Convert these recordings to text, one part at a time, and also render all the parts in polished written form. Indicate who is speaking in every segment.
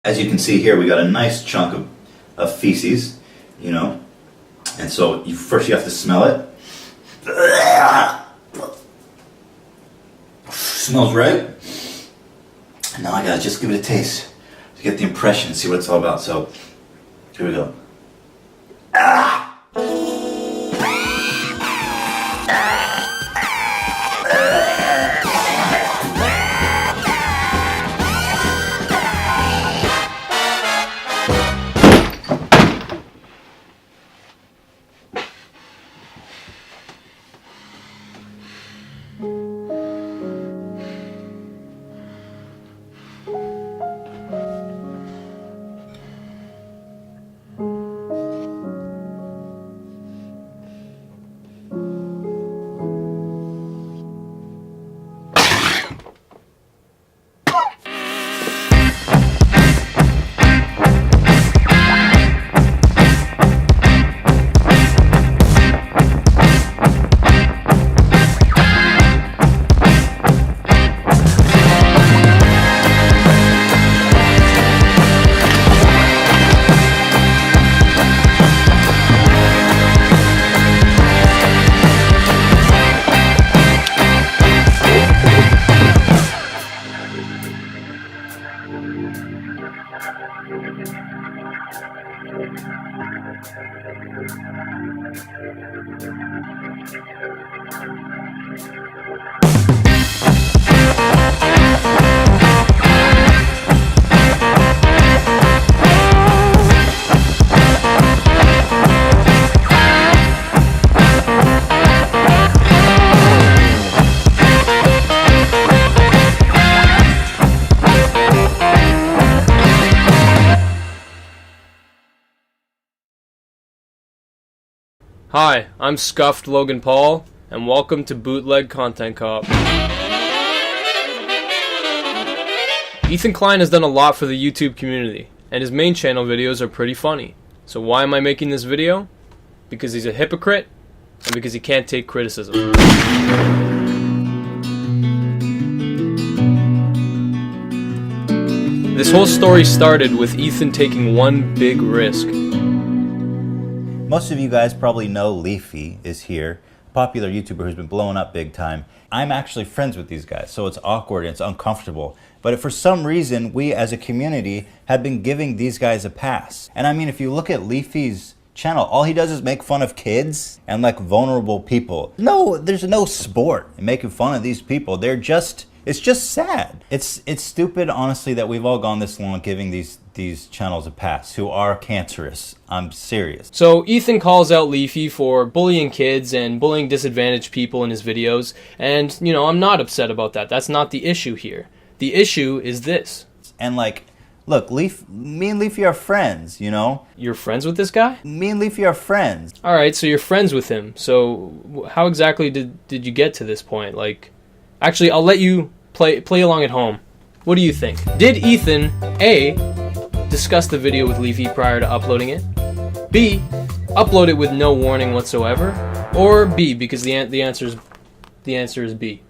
Speaker 1: as you can see here, we got a nice chunk of feces, you know. And so first you have to smell it. Smells right. And now I gotta just give it a taste to get the impression, see what it's all about. So here we go.
Speaker 2: Hi, I'm Scuffed Logan Paul, and welcome to Bootleg Content Co-op. Ethan Klein has done a lot for the YouTube community, and his main channel videos are pretty funny. So why am I making this video? Because he's a hypocrite, and because he can't take criticism. This whole story started with Ethan taking one big risk.
Speaker 1: Most of you guys probably know Leafy is here, a popular YouTuber who's been blowing up big time. I'm actually friends with these guys, so it's awkward and it's uncomfortable. But for some reason, we as a community have been giving these guys a pass. And I mean, if you look at Leafy's channel, all he does is make fun of kids and like vulnerable people. No, there's no sport in making fun of these people. They're just, it's just sad. It's stupid, honestly, that we've all gone this long giving these channels a pass who are cancerous. I'm serious.
Speaker 2: So Ethan calls out Leafy for bullying kids and bullying disadvantaged people in his videos, and you know, I'm not upset about that. That's not the issue here. The issue is this.
Speaker 1: And like, look, me and Leafy are friends, you know?
Speaker 2: You're friends with this guy?
Speaker 1: Me and Leafy are friends.
Speaker 2: Alright, so you're friends with him. So how exactly did you get to this point? Like, actually, I'll let you play along at home. What do you think? Did Ethan, A, discuss the video with Leafy prior to uploading it? B, upload it with no warning whatsoever? Or B, because the answer is B.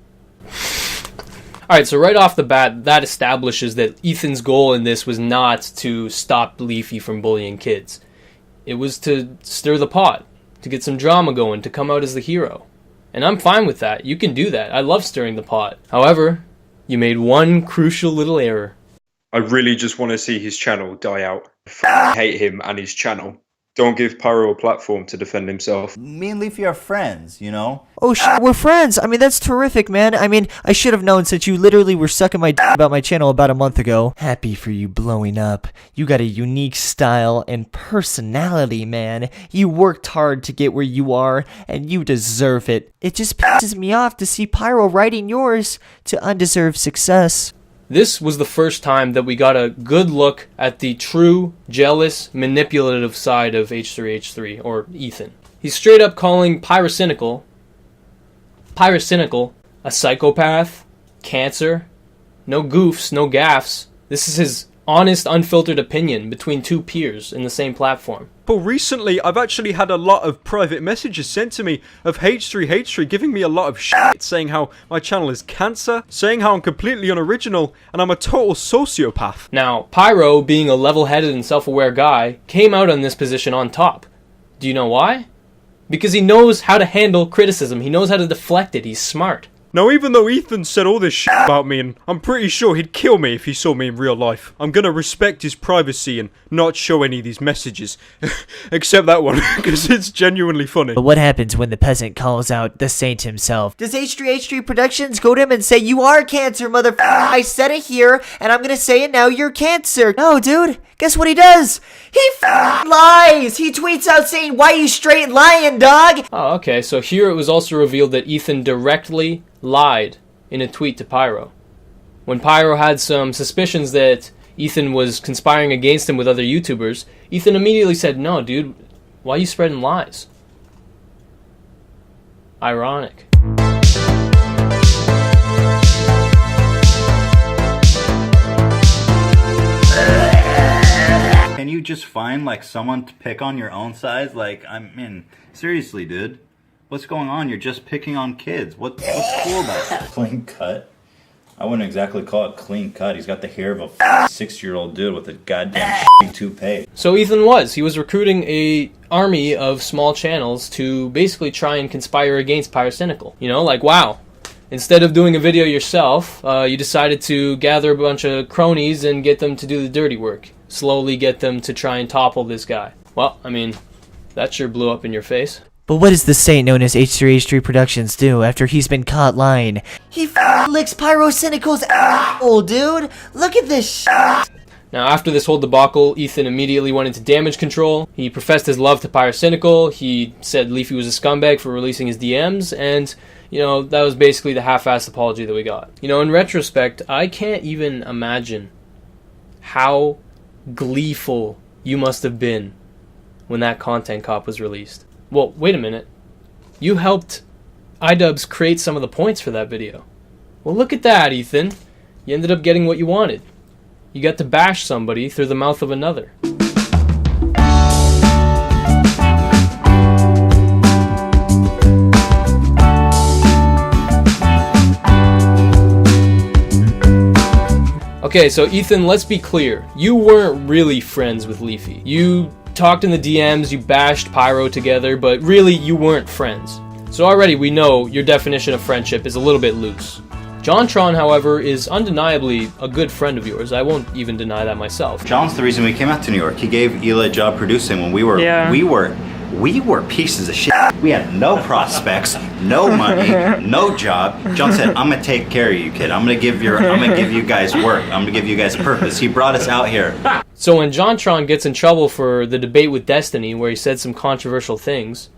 Speaker 2: Alright, so right off the bat, that establishes that Ethan's goal in this was not to stop Leafy from bullying kids. It was to stir the pot, to get some drama going, to come out as the hero. And I'm fine with that. You can do that. I love stirring the pot. However, you made one crucial little error.
Speaker 3: I really just want to see his channel die out. I hate him and his channel. Don't give Pyro a platform to defend himself.
Speaker 1: Me and Leafy are friends, you know?
Speaker 4: Oh we're friends! I mean, that's terrific, man. I mean, I should have known since you literally were sucking my d about my channel about a month ago. Happy for you blowing up. You got a unique style and personality, man. You worked hard to get where you are, and you deserve it. It just pisses me off to see Pyro writing yours to undeserved success.
Speaker 2: This was the first time that we got a good look at the true, jealous, manipulative side of h3h3, or Ethan. He's straight up calling Pyrocynical a psychopath, cancer, no goofs, no gaffes. This is his honest, unfiltered opinion between two peers in the same platform.
Speaker 3: But recently, I've actually had a lot of private messages sent to me of h3h3 giving me a lot of shit, saying how my channel is cancer, saying how I'm completely unoriginal, and I'm a total sociopath.
Speaker 2: Now, Pyro, being a level-headed and self-aware guy, came out on this position on top. Do you know why? Because he knows how to handle criticism. He knows how to deflect it. He's smart.
Speaker 3: Now, even though Ethan said all this shit about me, and I'm pretty sure he'd kill me if he saw me in real life, I'm gonna respect his privacy and not show any of these messages. Except that one, because it's genuinely funny.
Speaker 4: But what happens when the peasant calls out the saint himself? Does h3h3productions go to him and say, "You are cancer, motherfucker. I said it here, and I'm gonna say it now, you're cancer"? No, dude. Guess what he does? He lies! He tweets out saying, "Why you straight lying, dog?"
Speaker 2: Oh, okay, so here it was also revealed that Ethan directly lied in a tweet to Pyro. When Pyro had some suspicions that Ethan was conspiring against him with other YouTubers, Ethan immediately said, "No, dude, why are you spreading lies?" Ironic.
Speaker 1: Can you just find like someone to pick on your own size? Like, I mean, seriously, dude. What's going on? You're just picking on kids. What's cool about it? Clean cut? I wouldn't exactly call it clean cut. He's got the hair of a 6-year-old dude with a goddamn toupee.
Speaker 2: So Ethan he was recruiting a army of small channels to basically try and conspire against Pyrocynical. You know, like, wow. Instead of doing a video yourself, you decided to gather a bunch of cronies and get them to do the dirty work. Slowly get them to try and topple this guy. Well, I mean, that sure blew up in your face.
Speaker 4: But what does the saint known as h3h3productions do after he's been caught lying? He licks Pyrocynical's asshole, dude! Look at this shit!
Speaker 2: Now, after this whole debacle, Ethan immediately went into damage control. He professed his love to Pyrocynical. He said Leafy was a scumbag for releasing his DMs, and, you know, that was basically the half-assed apology that we got. You know, in retrospect, I can't even imagine how gleeful you must have been when that content cop was released. Well, wait a minute. You helped iDubbbz create some of the points for that video. Well, look at that, Ethan. You ended up getting what you wanted. You got to bash somebody through the mouth of another. Okay, so Ethan, let's be clear. You weren't really friends with Leafy. You talked in the DMs, you bashed Pyro together, but really you weren't friends. So already we know your definition of friendship is a little bit loose. Jontron, however, is undeniably a good friend of yours. I won't even deny that myself.
Speaker 1: John's the reason we came out to New York. He gave Eli a job producing when we were pieces of shit. We had no prospects, no money, no job. John said, "I'm gonna take care of you, kid. I'm gonna give you guys work. I'm gonna give you guys purpose." He brought us out here.
Speaker 2: So when Jontron gets in trouble for the debate with Destiny, where he said some controversial things,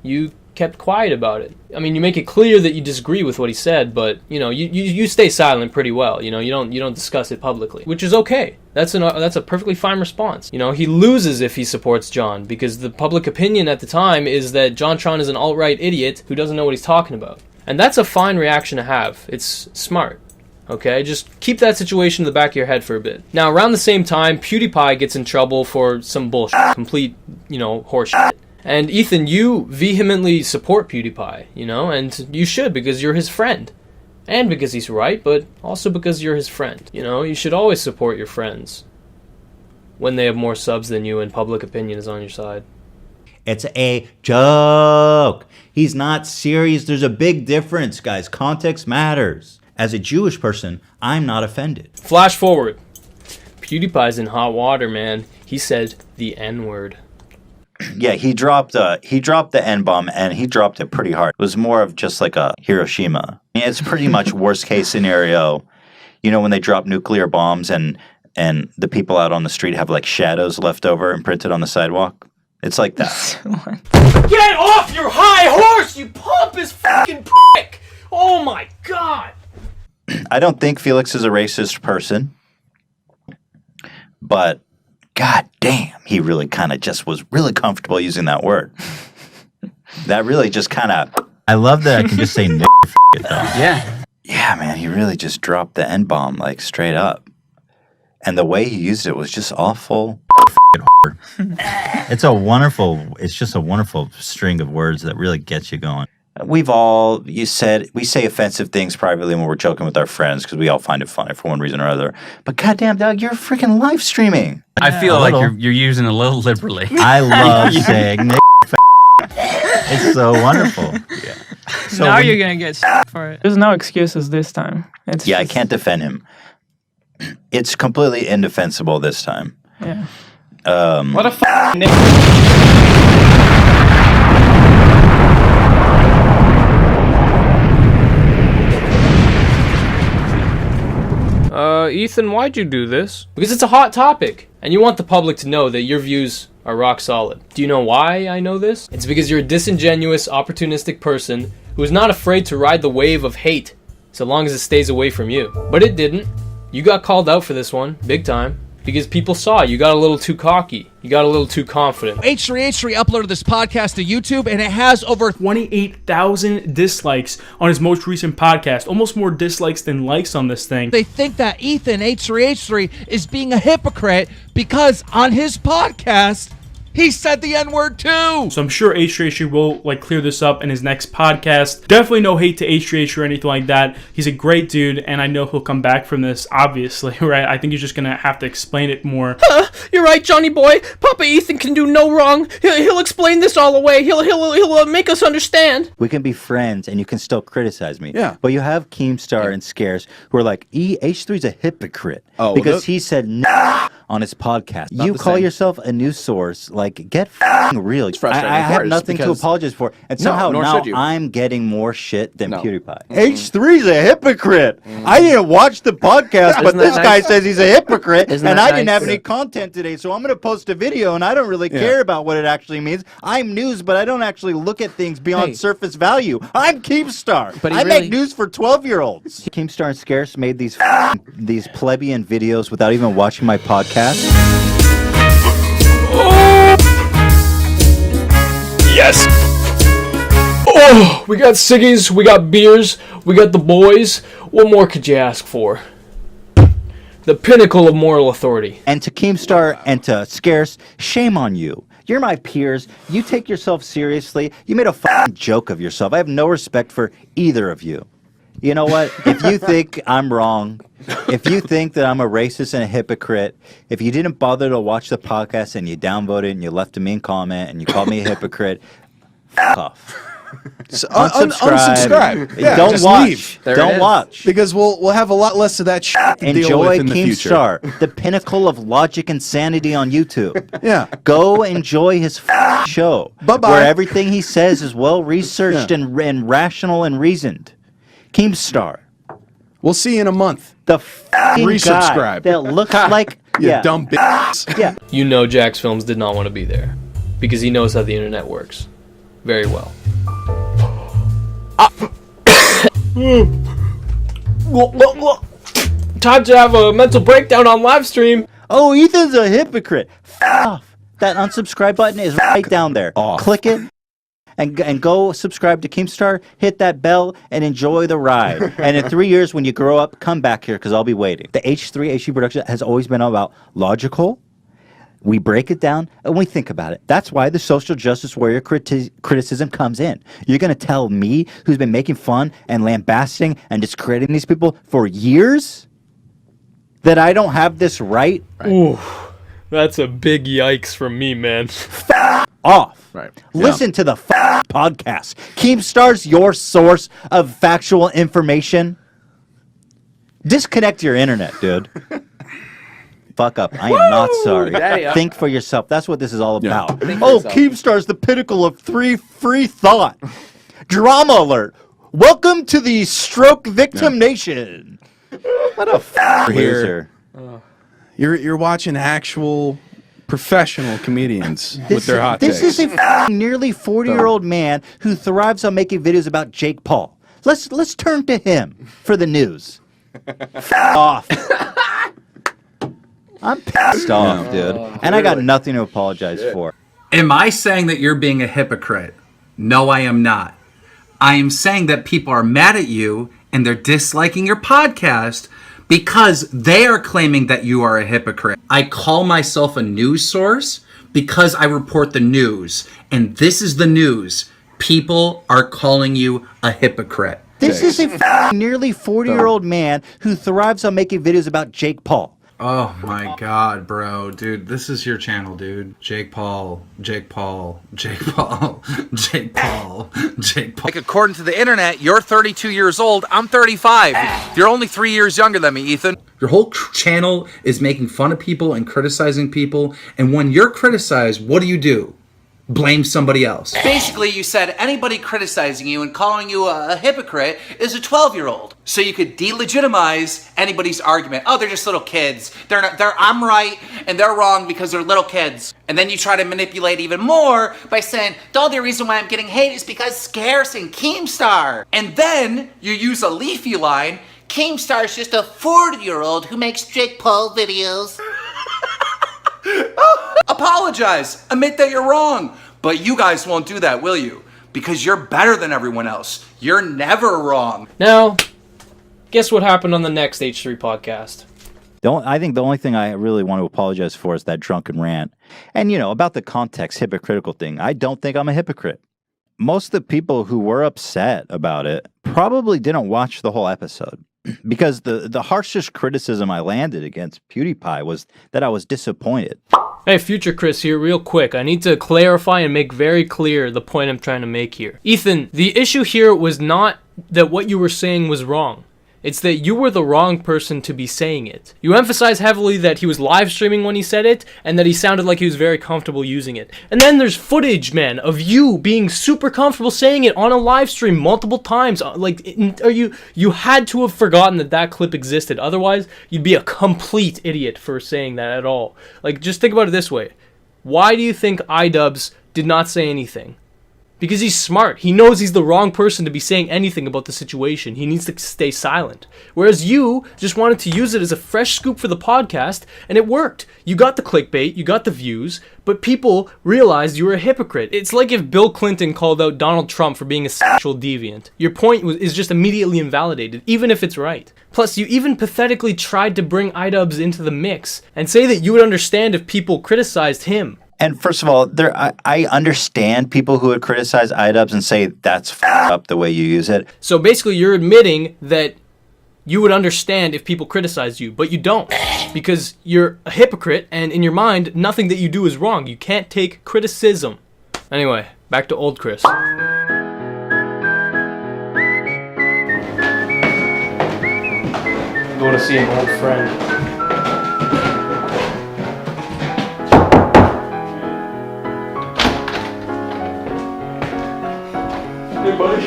Speaker 2: you kept quiet about it. I mean, you make it clear that you disagree with what he said, but you know, you stay silent pretty well. You know, you don't discuss it publicly, which is okay. That's a perfectly fine response. You know, he loses if he supports John, because the public opinion at the time is that Jontron is an alt-right idiot who doesn't know what he's talking about. And that's a fine reaction to have. It's smart. Okay, just keep that situation in the back of your head for a bit. Now, around the same time, PewDiePie gets in trouble for some bullshit, complete, you know, horseshit. And Ethan, you vehemently support PewDiePie, you know, and you should, because you're his friend. And because he's right, but also because you're his friend. You know, you should always support your friends when they have more subs than you and public opinion is on your side.
Speaker 1: It's a joke. He's not serious. There's a big difference, guys. Context matters. As a Jewish person, I'm not offended.
Speaker 2: Flash forward. PewDiePie's in hot water, man. He said the N-word.
Speaker 1: Yeah, he dropped the N-bomb, and he dropped it pretty hard. It was more of just like a Hiroshima. It's pretty much worst case scenario. You know, when they drop nuclear bombs and the people out on the street have like shadows left over imprinted on the sidewalk. It's like that.
Speaker 2: Get off your high horse, you pompous fucking prick! Oh my god!
Speaker 1: I don't think Felix is a racist person, but god damn, he really kind of just was really comfortable using that word. That really just kind of... I love that I can just say no though.
Speaker 2: Yeah.
Speaker 1: Yeah, man, he really just dropped the N-bomb like straight up. And the way he used it was just awful. It's just a wonderful string of words that really gets you going. We say offensive things privately when we're joking with our friends because we all find it funny for one reason or other. But goddamn, dog, you're freaking live streaming.
Speaker 5: I feel like you're using it a little liberally.
Speaker 1: I love saying it's so wonderful. Yeah. So
Speaker 6: now you're gonna get for it. There's no excuses this time.
Speaker 1: I can't defend him. It's completely indefensible this time.
Speaker 6: Yeah.
Speaker 2: What a Ethan, why'd you do this? Because it's a hot topic, and you want the public to know that your views are rock solid. Do you know why I know this? It's because you're a disingenuous, opportunistic person who is not afraid to ride the wave of hate, so long as it stays away from you. But it didn't. You got called out for this one, big time. Because people saw you got a little too cocky. You got a little too confident.
Speaker 7: H3h3 uploaded this podcast to YouTube, and it has over
Speaker 8: 28,000 dislikes on his most recent podcast. Almost more dislikes than likes on this thing.
Speaker 7: They think that Ethan, H3h3, is being a hypocrite because on his podcast, he said the N-word too!
Speaker 8: So I'm sure h3h3 will clear this up in his next podcast. Definitely no hate to h3h3 or anything like that. He's a great dude, and I know he'll come back from this, obviously, right? I think he's just gonna have to explain it more.
Speaker 2: You're right, Johnny boy. Papa Ethan can do no wrong. He'll explain this all away. He'll make us understand.
Speaker 1: We can be friends, and you can still criticize me.
Speaker 9: Yeah.
Speaker 1: But you have Keemstar and Scarce who are like, H3's a hypocrite because he said on his podcast. You call yourself a news source. Get real. I have nothing to apologize for. And somehow now I'm getting more shit than PewDiePie. H3's a hypocrite. I didn't watch the podcast, but this guy says he's a hypocrite, and I didn't have any content today, so I'm going to post a video, and I don't really care about what it actually means. I'm news, but I don't actually look at things beyond surface value. I'm Keemstar. I make news for 12-year-olds. Keemstar and Scarce made these plebeian videos without even watching my podcast.
Speaker 2: Yes! Oh, we got ciggies, we got beers, we got the boys. What more could you ask for? The pinnacle of moral authority.
Speaker 1: And to Keemstar and to Scarce, shame on you. You're my peers. You take yourself seriously. You made a joke of yourself. I have no respect for either of you. You know what? If you think I'm wrong, if you think that I'm a racist and a hypocrite, if you didn't bother to watch the podcast and you downvoted and you left a mean comment and you called me a hypocrite, f off.
Speaker 9: So, unsubscribe. Yeah,
Speaker 1: don't watch.
Speaker 9: Leave.
Speaker 1: Don't watch.
Speaker 9: Because we'll have a lot less of that shit to deal with in the future.
Speaker 1: Keemstar, the pinnacle of logic and sanity on YouTube.
Speaker 9: Yeah.
Speaker 1: Go enjoy his show.
Speaker 9: Bye-bye.
Speaker 1: Where everything he says is well researched and rational and reasoned. Keemstar.
Speaker 9: We'll see you in a month.
Speaker 1: The
Speaker 9: resubscribe.
Speaker 1: Guy that looks like
Speaker 9: dumb bitch.
Speaker 1: Yeah.
Speaker 2: You know Jax Films did not want to be there because he knows how the internet works very well. Time to have a mental breakdown on live stream.
Speaker 1: Oh, Ethan's a hypocrite. Off. That unsubscribe button is right down there. Click it. And go subscribe to Keemstar, hit that bell, and enjoy the ride. And in 3 years, when you grow up, come back here, because I'll be waiting. The h3h3 production has always been about logical. We break it down, and we think about it. That's why the social justice warrior criticism comes in. You're going to tell me, who's been making fun and lambasting and discrediting these people for years, that I don't have this right?
Speaker 2: Ooh, that's a big yikes from me, man.
Speaker 1: Off.
Speaker 9: Right.
Speaker 1: Listen to the podcast. Keemstar's your source of factual information. Disconnect your internet, dude. Fuck up. I am not sorry. Think for yourself. That's what this is all about. Oh, Keemstar's the pinnacle of free thought. Drama alert. Welcome to the stroke victim nation. What a loser.
Speaker 9: You're watching actual professional comedians with their hot takes.
Speaker 1: This is a nearly 40-year-old man who thrives on making videos about Jake Paul. Let's turn to him for the news. Off. I'm pissed off, dude. And I got nothing to apologize for.
Speaker 5: Am I saying that you're being a hypocrite? No, I am not. I am saying that people are mad at you and they're disliking your podcast because they are claiming that you are a hypocrite. I call myself a news source because I report the news. And this is the news. People are calling you a hypocrite.
Speaker 1: This is a nearly 40-year-old man who thrives on making videos about Jake Paul.
Speaker 5: Oh my god, bro. Dude, this is your channel, dude. Jake Paul, Jake Paul, Jake Paul, Jake Paul, Jake Paul. Like, according to the internet, you're 32 years old. I'm 35. You're only 3 years younger than me, Ethan. Your whole channel is making fun of people and criticizing people. And when you're criticized, what do? Blame somebody else. Basically, you said anybody criticizing you and calling you a hypocrite is a 12-year-old. So you could delegitimize anybody's argument. Oh, they're just little kids. I'm right and they're wrong because they're little kids. And then you try to manipulate even more by saying, the only reason why I'm getting hate is because Scarce and Keemstar. And then you use a Leafy line. Keemstar's just a 40-year-old who makes Jake Paul videos. Apologize. Admit that you're wrong. But you guys won't do that, will you? Because you're better than everyone else. You're never wrong.
Speaker 2: Now, guess what happened on the next H3 podcast?
Speaker 1: I think the only thing I really want to apologize for is that drunken rant. And, about the context, hypocritical thing, I don't think I'm a hypocrite. Most of the people who were upset about it probably didn't watch the whole episode. Because the harshest criticism I landed against PewDiePie was that I was disappointed.
Speaker 2: Hey, Future Chris here, real quick. I need to clarify and make very clear the point I'm trying to make here. Ethan, the issue here was not that what you were saying was wrong. It's that you were the wrong person to be saying it. You emphasize heavily that he was live streaming when he said it, and that he sounded like he was very comfortable using it. And then there's footage, man, of you being super comfortable saying it on a live stream multiple times. You had to have forgotten that clip existed. Otherwise, you'd be a complete idiot for saying that at all. Like, just think about it this way. Why do you think iDubbbz did not say anything? Because he's smart. He knows he's the wrong person to be saying anything about the situation. He needs to stay silent. Whereas you just wanted to use it as a fresh scoop for the podcast, and it worked. You got the clickbait, you got the views, but people realized you were a hypocrite. It's like if Bill Clinton called out Donald Trump for being a sexual deviant. Your point is just immediately invalidated, even if it's right. Plus, you even pathetically tried to bring iDubbbz into the mix and say that you would understand if people criticized him.
Speaker 1: And first of all, I understand people who would criticize iDubbbz and say that's up the way you use it.
Speaker 2: So basically, you're admitting that you would understand if people criticized you, but you don't. Because you're a hypocrite, and in your mind, nothing that you do is wrong. You can't take criticism. Anyway, back to old Chris. Going to see an old friend. Hey, buddy.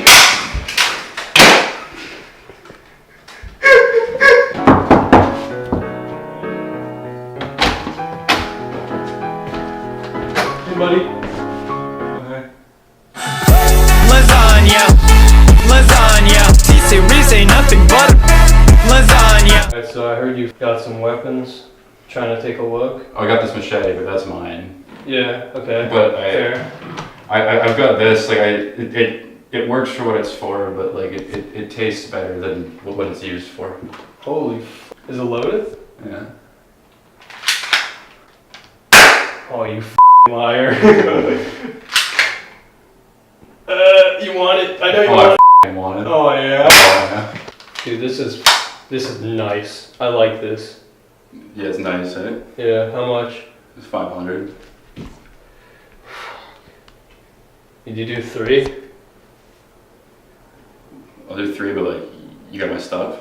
Speaker 2: Hey, buddy. Okay. Lasagna. T-Series ain't nothing but lasagna. Alright, so I heard you've got some weapons. Trying to take a look.
Speaker 10: Oh, I got this machete, but that's mine.
Speaker 2: Yeah, okay.
Speaker 10: But
Speaker 2: fair.
Speaker 10: I've got this, like, it works for what it's for, but like it tastes better than what it's used for.
Speaker 2: Holy is it loaded?
Speaker 10: Yeah.
Speaker 2: Oh, you liar. You want it? I know you want it.
Speaker 10: Want it.
Speaker 2: Oh yeah.
Speaker 10: Oh, yeah.
Speaker 2: Dude, this is nice. I like this.
Speaker 10: Yeah, it's nice, eh?
Speaker 2: Yeah, how much?
Speaker 10: It's 500.
Speaker 2: Did you do 3?
Speaker 10: I'll do 3, but like, you got my stuff?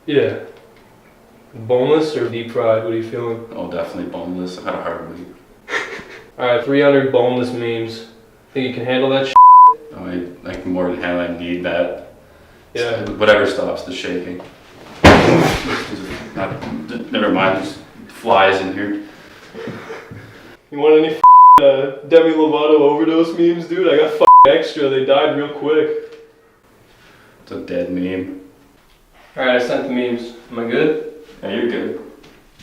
Speaker 2: Yeah. Boneless or deep fried? What are you feeling?
Speaker 10: Oh, definitely boneless. I've had a hard week.
Speaker 2: Alright, 300 boneless memes. Think you can handle that shit?
Speaker 10: Oh, I can more than handle. I need that.
Speaker 2: Yeah.
Speaker 10: So, whatever stops the shaking. Never mind, there's flies in here.
Speaker 2: You want any Demi Lovato overdose memes, dude? I got extra. They died real quick.
Speaker 10: It's a dead meme.
Speaker 2: Alright, I sent the memes. Am I good?
Speaker 10: Yeah, you're good.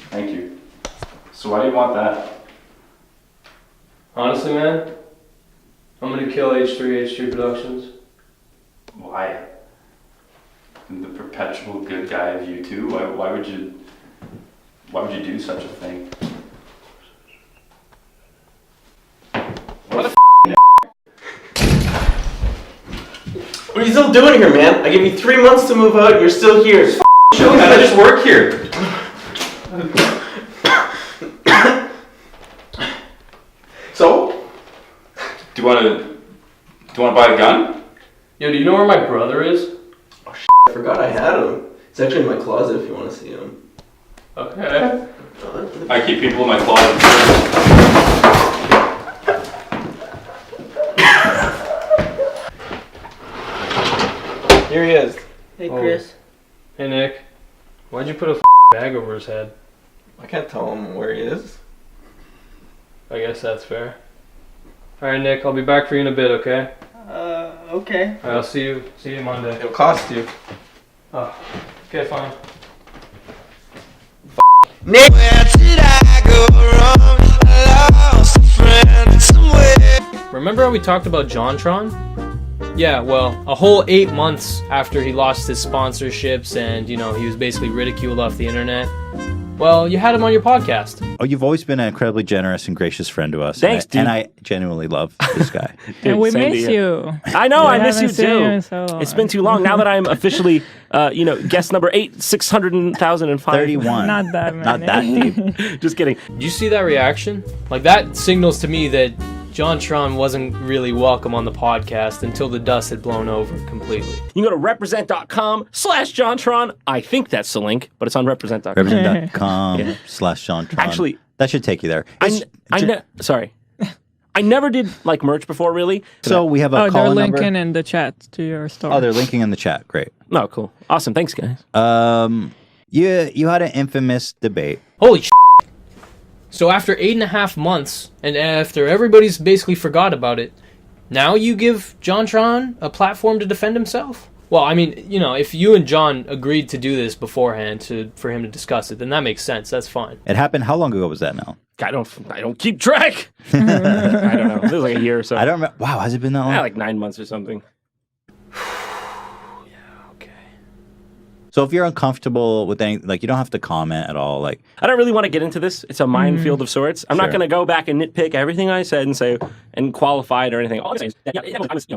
Speaker 10: Thank you. So why do you want that?
Speaker 2: Honestly, man, I'm gonna kill h3h3productions.
Speaker 10: Why? the perpetual good guy of YouTube. Why would you do such a thing? What the
Speaker 11: What are you still doing here, man? I gave you 3 months to move out, and you're still here. It's
Speaker 10: show, man. I just work here.
Speaker 11: So?
Speaker 10: Do you want to buy a gun?
Speaker 2: Yo, do you know where my brother is?
Speaker 11: Oh, I forgot I had him. It's actually in my closet if you want to see him.
Speaker 2: Okay.
Speaker 10: I keep people in my closet.
Speaker 11: Here he is.
Speaker 12: Hey, Chris.
Speaker 2: Hey, Nick. Why'd you put a bag over his head?
Speaker 11: I can't tell him where he is.
Speaker 2: I guess that's fair. Alright, Nick, I'll be back for you in a bit, okay?
Speaker 12: Okay.
Speaker 2: Alright, I'll see you Monday.
Speaker 11: It'll cost you.
Speaker 2: Oh, okay, fine.
Speaker 11: Nick!
Speaker 2: Remember how we talked about Jontron? Yeah, well, a whole 8 months after he lost his sponsorships and, he was basically ridiculed off the internet, well, you had him on your podcast.
Speaker 1: Oh, you've always been an incredibly generous and gracious friend to us.
Speaker 13: Thanks, dude.
Speaker 1: And I genuinely love this guy.
Speaker 6: Dude, and we miss you.
Speaker 13: I know, I miss you
Speaker 6: haven't
Speaker 13: too.
Speaker 6: seen you in so long.
Speaker 13: It's been too long. Now that I'm officially, guest number 600,005.
Speaker 1: 31.
Speaker 6: Not that many.
Speaker 1: Not that deep.
Speaker 13: Just kidding.
Speaker 2: Did you see that reaction? Like, that signals to me that Jontron wasn't really welcome on the podcast until the dust had blown over completely.
Speaker 13: You can go to represent.com/Jontron. I think that's the link, but it's on represent.com.
Speaker 1: Represent.com/Jontron.
Speaker 13: Actually,
Speaker 1: that should take you there.
Speaker 13: Sorry. I never did like merch before, really.
Speaker 1: So we have a
Speaker 6: they're
Speaker 1: call number.
Speaker 6: linking in the chat to your store.
Speaker 1: Oh, they're linking in the chat. Great.
Speaker 13: No, cool. Awesome. Thanks, guys.
Speaker 1: You had an infamous debate.
Speaker 2: Holy shit. So after 8.5 months, and after everybody's basically forgot about it, now you give Jontron a platform to defend himself? Well, I mean, if you and John agreed to do this beforehand for him to discuss it, then that makes sense. That's fine.
Speaker 1: It happened. How long ago was that now?
Speaker 13: I don't keep track. I don't know. It was like a year or so.
Speaker 1: I don't remember. Wow, has it been that long?
Speaker 13: Yeah, like 9 months or something.
Speaker 1: So if you're uncomfortable with anything, you don't have to comment at all. I
Speaker 13: don't really want to get into this. It's a minefield of sorts. I'm not going to go back and nitpick everything I said and say and qualify it or anything. All I'm saying is,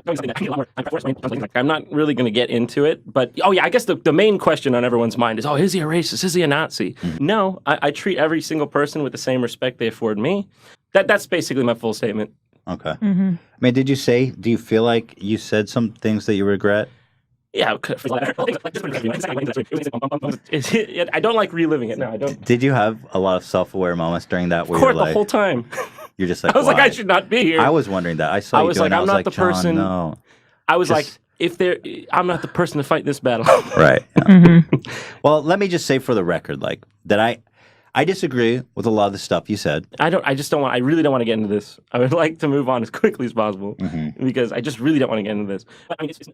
Speaker 13: I'm not really going to get into it. But I guess the main question on everyone's mind is, is he a racist? Is he a Nazi? No, I treat every single person with the same respect they afford me. That's basically my full statement.
Speaker 1: Okay. I mean, do you feel like you said some things that you regret?
Speaker 13: Yeah, I don't like reliving it. No, I don't.
Speaker 1: Did you have a lot of self-aware moments during that? Where
Speaker 13: Of course, the whole time.
Speaker 1: You're just like,
Speaker 13: I was like, I should not be here.
Speaker 1: I was wondering that. I saw you doing it.
Speaker 13: I'm not the
Speaker 1: John,
Speaker 13: person.
Speaker 1: No.
Speaker 13: I was like, I'm not the person to fight this battle.
Speaker 1: Right. Yeah. Well, let me just say for the record, that I disagree with a lot of the stuff you said.
Speaker 13: I really don't want to get into this. I would like to move on as quickly as possible because I just really don't want to get into this. I just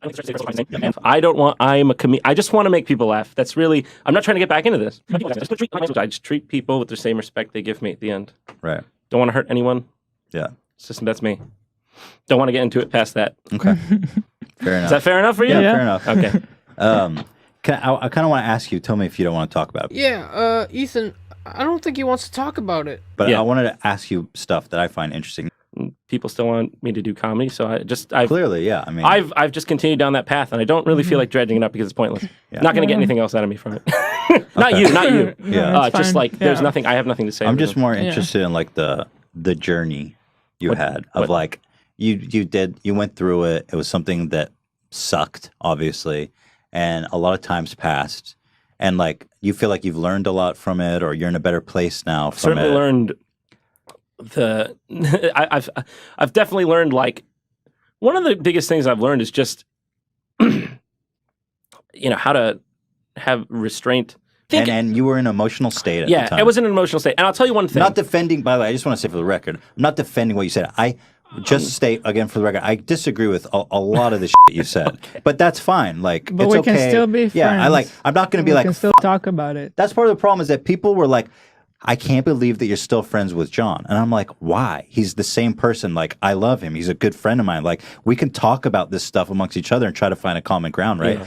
Speaker 13: want to make people laugh. That's really, I'm not trying to get back into this. I just treat people with the same respect they give me at the end.
Speaker 1: Right.
Speaker 13: Don't want to hurt anyone.
Speaker 1: Yeah.
Speaker 13: That's me. Don't want to get into it past that.
Speaker 1: Okay. Fair enough.
Speaker 13: Is that fair enough for you?
Speaker 1: Yeah, fair enough.
Speaker 13: Okay.
Speaker 1: I kind of want to ask you, tell me if you don't want to talk about it.
Speaker 2: Yeah, Ethan, I don't think he wants to talk about it.
Speaker 1: But I wanted to ask you stuff that I find interesting.
Speaker 13: People still want me to do comedy, so
Speaker 1: clearly, yeah. I mean,
Speaker 13: I've just continued down that path, and I don't really feel like dredging it up because it's pointless. Yeah. Not going to get anything else out of me from it. Not you.
Speaker 1: Yeah.
Speaker 13: Just there's nothing. I have nothing to say.
Speaker 1: I'm just more interested in the journey you had of you went through it. It was something that sucked, obviously, and a lot of times passed. And you feel like you've learned a lot from it, or you're in a better place now from
Speaker 13: certainly
Speaker 1: it.
Speaker 13: Learned I've definitely learned one of the biggest things I've learned is just how to have restraint.
Speaker 1: And you were in an emotional state at the time.
Speaker 13: Yeah, it was in an emotional state. And I'll tell you one thing.
Speaker 1: Not defending, by the way, I just want to say for the record, I'm not defending what you said. I just state, again, for the record, I disagree with a lot of the shit you said. Okay. But that's fine.
Speaker 6: But
Speaker 1: it's
Speaker 6: we
Speaker 1: okay.
Speaker 6: can still be friends.
Speaker 1: Yeah, I'm not going to be
Speaker 6: we can still talk about it.
Speaker 1: That's part of the problem is that people were like, I can't believe that you're still friends with John. And I'm like, why? He's the same person. I love him. He's a good friend of mine. We can talk about this stuff amongst each other and try to find a common ground, right?
Speaker 13: Yeah.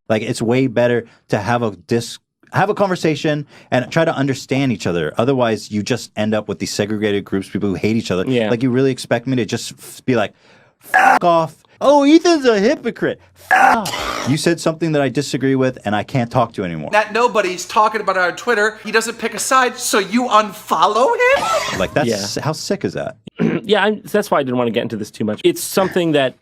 Speaker 1: Like, it's way better to have a conversation and try to understand each other. Otherwise, you just end up with these segregated groups, people who hate each other.
Speaker 13: Yeah.
Speaker 1: Like, you really expect me to just be like, fuck off. Oh, Ethan's a hypocrite. You said something that I disagree with, and I can't talk to you anymore.
Speaker 5: That nobody's talking about it on Twitter. He doesn't pick a side, so you unfollow him?
Speaker 1: Like, that's how sick is that?
Speaker 13: Yeah, that's why I didn't want to get into this too much. It's something that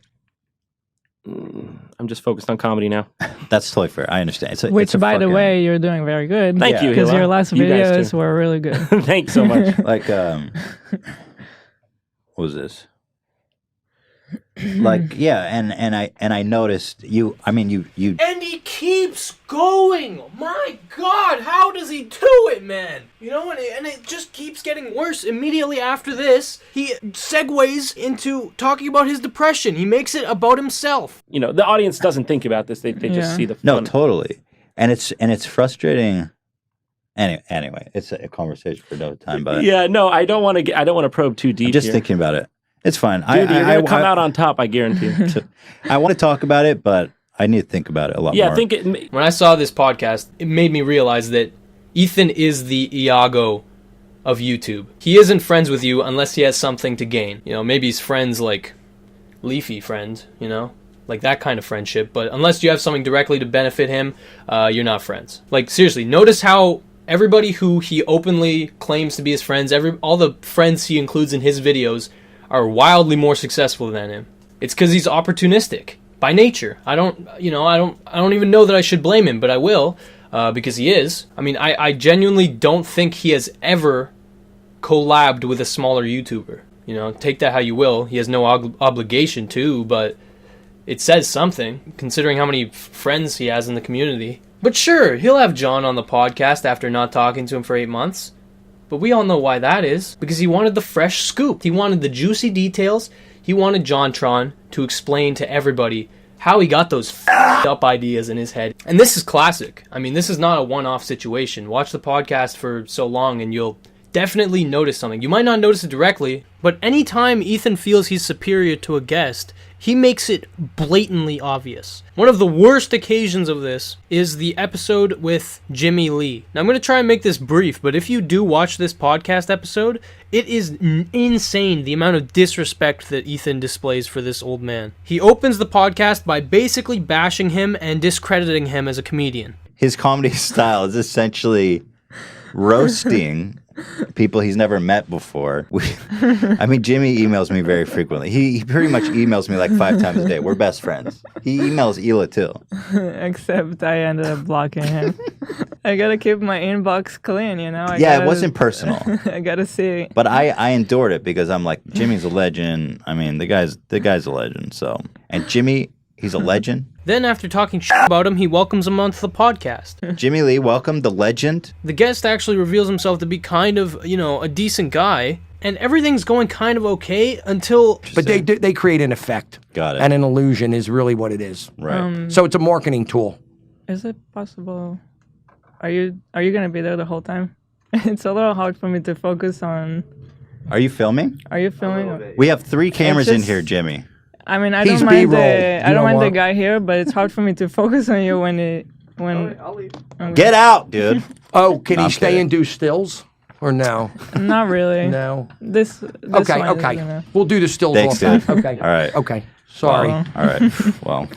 Speaker 13: I'm just focused on comedy now.
Speaker 1: That's totally fair. I understand.
Speaker 6: Which, by the way, you're doing very good.
Speaker 13: Thank you,
Speaker 6: Because
Speaker 13: Hila.
Speaker 6: your last
Speaker 13: You guys
Speaker 6: videos
Speaker 13: too.
Speaker 6: were really good.
Speaker 13: Thanks so much.
Speaker 1: Like, what was this? Like, yeah, and I noticed you. I mean, you.
Speaker 2: And he keeps going. My God, how does he do it, man? You know, and it just keeps getting worse. Immediately after this, he segues into talking about his depression. He makes it about himself.
Speaker 13: You know, the audience doesn't think about this. They just see the fun.
Speaker 1: No, totally, and it's frustrating. Anyway, it's a conversation for another time. But
Speaker 13: yeah, no, I don't want to probe too deep.
Speaker 1: I'm just
Speaker 13: here.
Speaker 1: thinking about it. It's fine.
Speaker 13: Dude, you're gonna come out on top, I guarantee you.
Speaker 1: I want to talk about it, but I need to think about it a lot more.
Speaker 2: Yeah, when I saw this podcast, it made me realize that Ethan is the Iago of YouTube. He isn't friends with you unless he has something to gain. You know, maybe he's friends like Leafy friend, you know? Like that kind of friendship. But unless you have something directly to benefit him, you're not friends. Like, seriously, notice how everybody who he openly claims to be his friends, all the friends he includes in his videos are wildly more successful than him. It's because he's opportunistic by nature. I don't even know that I should blame him, but I will, because he is. I mean, I genuinely don't think he has ever collabed with a smaller YouTuber. You know, take that how you will. He has no obligation to, but it says something, considering how many friends he has in the community. But sure, he'll have John on the podcast after not talking to him for 8 months. But we all know why that is. Because he wanted the fresh scoop. He wanted the juicy details. He wanted Jontron to explain to everybody how he got those f***ed up ideas in his head. And this is classic. I mean, this is not a one-off situation. Watch the podcast for so long and you'll definitely notice something. You might not notice it directly, but anytime Ethan feels he's superior to a guest, he makes it blatantly obvious. One of the worst occasions of this is the episode with Jimmy Lee. Now, I'm going to try and make this brief, but if you do watch this podcast episode, it is insane the amount of disrespect that Ethan displays for this old man. He opens the podcast by basically bashing him and discrediting him as a comedian.
Speaker 1: His comedy style is essentially roasting people he's never met before. I mean, Jimmy emails me very frequently. He pretty much emails me like 5 times a day. We're best friends. He emails Hila too.
Speaker 6: Except I ended up blocking him. I gotta keep my inbox clean, you know?
Speaker 1: It wasn't personal.
Speaker 6: I gotta see.
Speaker 1: But I endured it because I'm like, Jimmy's a legend. I mean, the guy's a legend. So, and Jimmy, he's a legend.
Speaker 2: Then, after talking shit about him, he welcomes him onto the podcast.
Speaker 1: Jimmy Lee, welcome, the legend.
Speaker 2: The guest actually reveals himself to be kind of, you know, a decent guy, and everything's going kind of okay until...
Speaker 14: But they create an effect.
Speaker 1: Got it.
Speaker 14: And an illusion is really what it is.
Speaker 1: Right.
Speaker 14: So it's a marketing tool.
Speaker 6: Is it possible? Are you gonna be there the whole time? It's a little hard for me to focus on...
Speaker 1: Are you filming?
Speaker 6: Are you filming?
Speaker 1: We have 3 cameras in here, Jimmy.
Speaker 6: I mean, I
Speaker 14: He's
Speaker 6: don't mind
Speaker 14: B-roll.
Speaker 6: I don't mind the guy here, but it's hard for me to focus on you when
Speaker 12: I'll leave.
Speaker 1: Get out, dude.
Speaker 14: Oh, can
Speaker 1: No,
Speaker 14: he
Speaker 1: I'm
Speaker 14: stay
Speaker 1: kidding.
Speaker 14: and do stills? Or no?
Speaker 6: Not really.
Speaker 14: No.
Speaker 6: This
Speaker 14: Okay,
Speaker 6: one is
Speaker 14: okay.
Speaker 6: gonna-
Speaker 14: We'll do the stills
Speaker 1: Thanks,
Speaker 14: off.
Speaker 1: dude.
Speaker 14: Okay.
Speaker 1: All right.
Speaker 14: Okay. Sorry.
Speaker 1: All right. Well.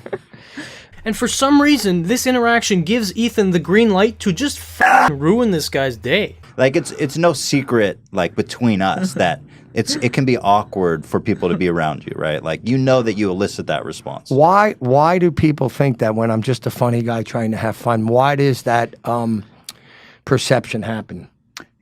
Speaker 2: And for some reason, this interaction gives Ethan the green light to just ruin this guy's day.
Speaker 1: Like, it's no secret, like, between us that it can be awkward for people to be around you, right? Like, you know that you elicit that response.
Speaker 14: Why do people think that when I'm just a funny guy trying to have fun? Why does that perception happen?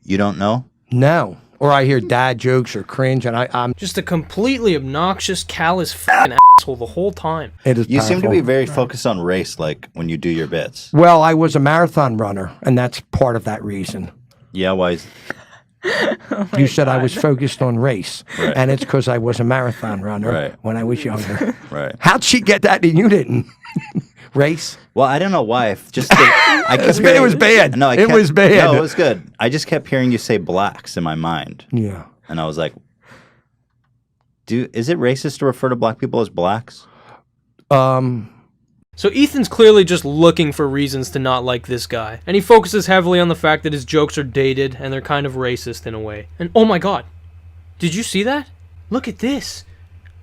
Speaker 1: You don't know?
Speaker 14: No. Or I hear dad jokes or cringe, and I'm
Speaker 2: Just a completely obnoxious, callous f***ing asshole the whole time.
Speaker 14: It is
Speaker 1: You seem to
Speaker 14: powerful.
Speaker 1: be very focused on race, like, when you do your bits.
Speaker 14: Well, I was a marathon runner, and that's part of that reason.
Speaker 1: Yeah, why?
Speaker 14: You said I was focused on race,
Speaker 1: Right.
Speaker 14: and it's because I was a marathon runner
Speaker 1: Right.
Speaker 14: when I was younger.
Speaker 1: Right.
Speaker 14: How'd she get that and you didn't? Race?
Speaker 1: Well, I don't know why. I kept
Speaker 14: It was bad.
Speaker 1: No,
Speaker 14: It was bad.
Speaker 1: No, it was good. I just kept hearing you say blacks in my mind.
Speaker 14: Yeah.
Speaker 1: And I was like, is it racist to refer to black people as blacks?
Speaker 2: So Ethan's clearly just looking for reasons to not like this guy, and he focuses heavily on the fact that his jokes are dated and they're kind of racist in a way. And oh my god, did you see that? Look at this.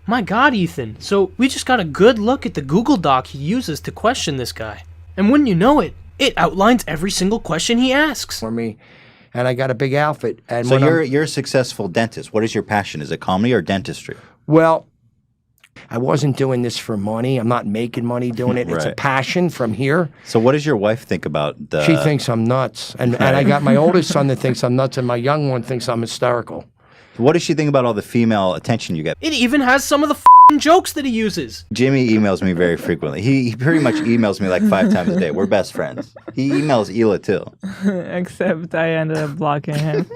Speaker 2: My god, Ethan. So we just got a good look at the Google Doc he uses to question this guy. And wouldn't you know it, it outlines every single question he asks.
Speaker 14: For me, and I got a big outfit. And
Speaker 1: So you're a successful dentist. What is your passion? Is it comedy or dentistry?
Speaker 14: Well, I wasn't doing this for money. I'm not making money doing it. It's a
Speaker 1: Right.
Speaker 14: passion from here.
Speaker 1: So what does your wife think about the...
Speaker 14: She thinks I'm nuts. And I got my oldest son that thinks I'm nuts, and my young one thinks I'm hysterical.
Speaker 1: What does she think about all the female attention you get?
Speaker 2: It even has some of the f***ing jokes that he uses.
Speaker 1: Jimmy emails me very frequently. He pretty much emails me like 5 times a day. We're best friends. He emails Hila too.
Speaker 6: Except I ended up blocking him.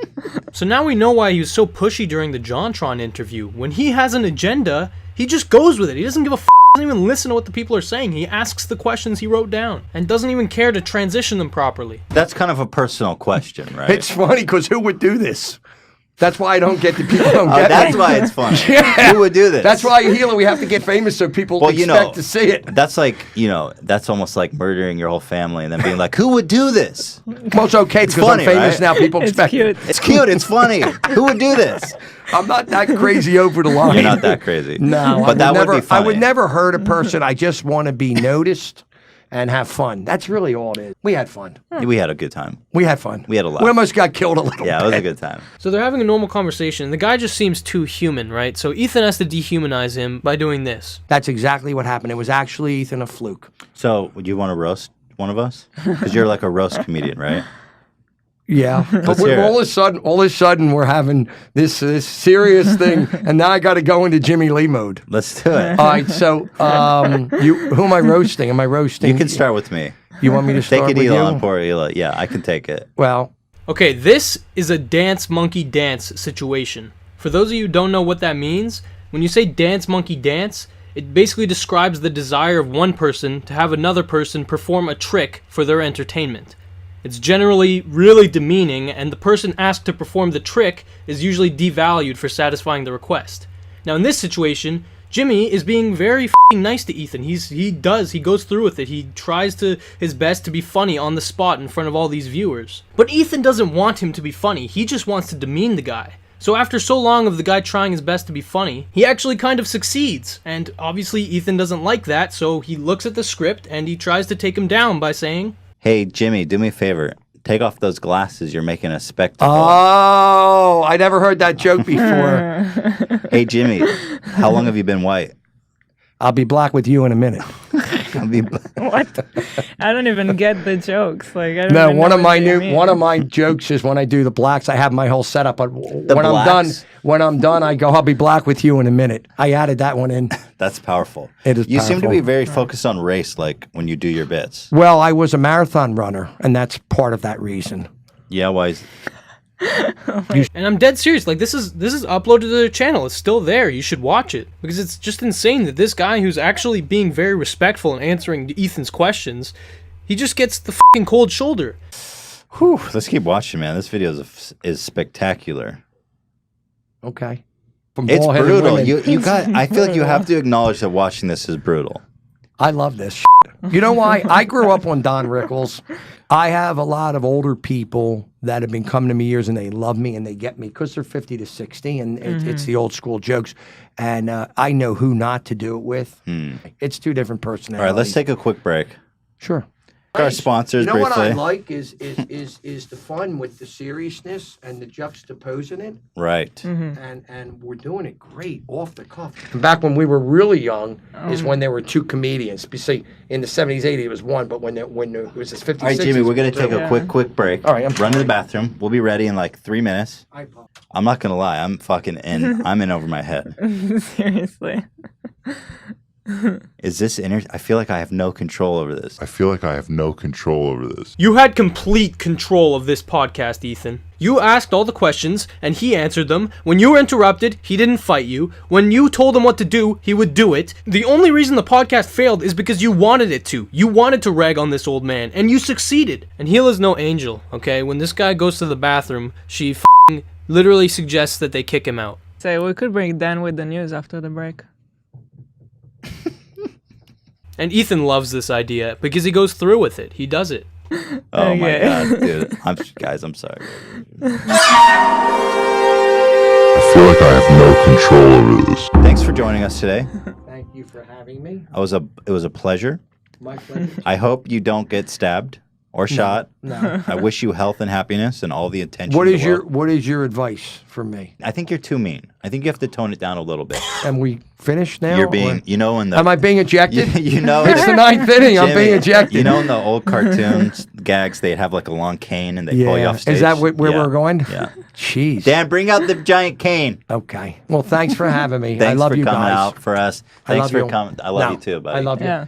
Speaker 2: So now we know why he was so pushy during the Jontron interview. When he has an agenda, he just goes with it. He doesn't give a f***, doesn't even listen to what the people are saying. He asks the questions he wrote down and doesn't even care to transition them properly.
Speaker 1: That's kind of a personal question, right?
Speaker 14: It's funny because who would do this? That's why I don't get the people don't get
Speaker 1: that's
Speaker 14: me.
Speaker 1: why it's funny.
Speaker 14: Yeah.
Speaker 1: Who would do this?
Speaker 14: That's why Hila, we have to get famous so people expect to see it.
Speaker 1: That's like, that's almost like murdering your whole family and then being like, who would do this?
Speaker 14: Well, it's okay
Speaker 1: It's
Speaker 14: because
Speaker 1: funny,
Speaker 14: I'm famous
Speaker 1: right?
Speaker 14: now. People
Speaker 6: It's
Speaker 14: expect
Speaker 6: cute.
Speaker 1: It's cute. It's funny. Who would do this?
Speaker 14: I'm not that crazy over the line.
Speaker 1: You're not that crazy.
Speaker 14: No,
Speaker 1: but that would be
Speaker 14: I
Speaker 1: funny.
Speaker 14: would never hurt a person. I just want to be noticed and have fun. That's really all it is. We had fun.
Speaker 1: We had a good time.
Speaker 14: We had fun.
Speaker 1: We had a laugh.
Speaker 14: We almost got killed a little
Speaker 1: Yeah,
Speaker 14: bit.
Speaker 1: it was a good time.
Speaker 2: So they're having a normal conversation, and the guy just seems too human, right? So Ethan has to dehumanize him by doing this.
Speaker 14: That's exactly what happened. It was actually, Ethan, a fluke.
Speaker 1: So, would you want to roast one of us? Because you're like a roast comedian, right?
Speaker 14: Yeah, but
Speaker 1: Let's hear
Speaker 14: all of a sudden, we're having this serious thing, and now I got to go into Jimmy Lee mode.
Speaker 1: Let's do it.
Speaker 14: All right, so who am I roasting? Am I roasting?
Speaker 1: You can start with me.
Speaker 14: You want me to start
Speaker 1: Take it,
Speaker 14: with
Speaker 1: Hila,
Speaker 14: you?
Speaker 1: and poor Hila. Yeah, I can take it.
Speaker 14: Well,
Speaker 2: Okay, this is a dance monkey dance situation. For those of you who don't know what that means, when you say dance monkey dance, it basically describes the desire of one person to have another person perform a trick for their entertainment. It's generally really demeaning, and the person asked to perform the trick is usually devalued for satisfying the request. Now in this situation, Jimmy is being very f***ing nice to Ethan. He goes through with it. He tries his best to be funny on the spot in front of all these viewers. But Ethan doesn't want him to be funny. He just wants to demean the guy. So after so long of the guy trying his best to be funny, he actually kind of succeeds. And obviously Ethan doesn't like that, so he looks at the script and he tries to take him down by saying,
Speaker 1: Hey, Jimmy, do me a favor. Take off those glasses. You're making a spectacle.
Speaker 14: oh, I never heard that joke before.
Speaker 1: Hey, Jimmy, how long have you been white?
Speaker 14: I'll be black with you in a minute.
Speaker 1: I'll be
Speaker 6: What? I don't even get the jokes. Like I don't
Speaker 14: No,
Speaker 6: even
Speaker 14: one
Speaker 6: know
Speaker 14: of
Speaker 6: what
Speaker 14: my
Speaker 6: they mean.
Speaker 14: one of my jokes is when I do the blacks, I have my whole setup. But when
Speaker 1: blacks?
Speaker 14: I'm done, I go, I'll be black with you in a minute. I added that one in.
Speaker 1: That's powerful.
Speaker 14: It is
Speaker 1: You seem to
Speaker 14: powerful.
Speaker 1: be very focused on race, like when you do your bits.
Speaker 14: Well, I was a marathon runner, and that's part of that reason.
Speaker 1: Yeah, why is...
Speaker 2: and I'm dead serious, like this is uploaded to their channel. It's still there. You should watch it because it's just insane that this guy who's actually being very respectful and answering Ethan's questions, he just gets the fucking cold shoulder.
Speaker 1: Whew, let's keep watching, man. This video is spectacular.
Speaker 14: Okay.
Speaker 1: It's
Speaker 14: bald-headed
Speaker 1: brutal.
Speaker 14: women.
Speaker 1: You got. I feel like you have to acknowledge that watching this is brutal.
Speaker 14: I love this. You know why? I grew up on Don Rickles. I have a lot of older people that have been coming to me years, and they love me and they get me because they're 50 to 60, and it's the old school jokes. And I know who not to do it with. It's two different personalities.
Speaker 1: All right, let's take a quick break.
Speaker 14: Sure.
Speaker 1: Our sponsors,
Speaker 14: You know what I
Speaker 1: briefly.
Speaker 14: like is the fun with the seriousness and the juxtaposing it.
Speaker 1: Right.
Speaker 14: And we're doing it great off the cuff. Back when we were really young is when there were two comedians. You see, in the 70s, 80s, it was one, but when it was this 50s,
Speaker 1: All right, Jimmy, we're going to take a quick break.
Speaker 14: All right, I'm
Speaker 1: Run to the bathroom. We'll be ready in like 3 minutes. I'm not going to lie. I'm fucking in. I'm in over my head.
Speaker 6: Seriously.
Speaker 1: Is this I feel like I have no control over this.
Speaker 2: You had complete control of this podcast, Ethan. You asked all the questions, and he answered them. When you were interrupted, he didn't fight you. When you told him what to do, he would do it. The only reason the podcast failed is because you wanted it to. You wanted to rag on this old man, and you succeeded. And Hila's no angel, okay? When this guy goes to the bathroom, she literally suggests that they kick him out.
Speaker 6: So we could bring Dan with the news after the break.
Speaker 2: And Ethan loves this idea because he goes through with it. He does it.
Speaker 1: Oh my god, dude. Guys, I'm sorry.
Speaker 15: I feel like I have no control over this.
Speaker 1: Thanks for joining us today.
Speaker 14: Thank you for having me.
Speaker 1: It was a pleasure.
Speaker 14: My pleasure.
Speaker 1: I hope you don't get stabbed or shot.
Speaker 14: No.
Speaker 1: I wish you health and happiness and all the attention.
Speaker 14: What
Speaker 1: in
Speaker 14: is
Speaker 1: the world.
Speaker 14: what is your advice for me?
Speaker 1: I think you're too mean. I think you have to tone it down a little bit.
Speaker 14: Am we finished now?
Speaker 1: You're
Speaker 14: or-
Speaker 1: being, you know, in the.
Speaker 14: Am I being ejected?
Speaker 1: You know,
Speaker 14: it's the ninth inning. I'm
Speaker 1: Jimmy,
Speaker 14: being ejected.
Speaker 1: You know, in the old cartoons gags, they'd have like a long cane and they pull you off stage.
Speaker 14: Is that where
Speaker 1: Yeah.
Speaker 14: we're going?
Speaker 1: Yeah.
Speaker 14: Jeez.
Speaker 1: Dan, bring out the giant cane.
Speaker 14: Okay. Well, thanks for having me.
Speaker 1: Thanks
Speaker 14: I love
Speaker 1: for
Speaker 14: you
Speaker 1: coming
Speaker 14: guys.
Speaker 1: out for us.
Speaker 14: I
Speaker 1: Thanks
Speaker 14: love
Speaker 1: for
Speaker 14: you.
Speaker 1: coming. I love
Speaker 14: No,
Speaker 1: you too, buddy.
Speaker 14: I love you.
Speaker 6: Yeah.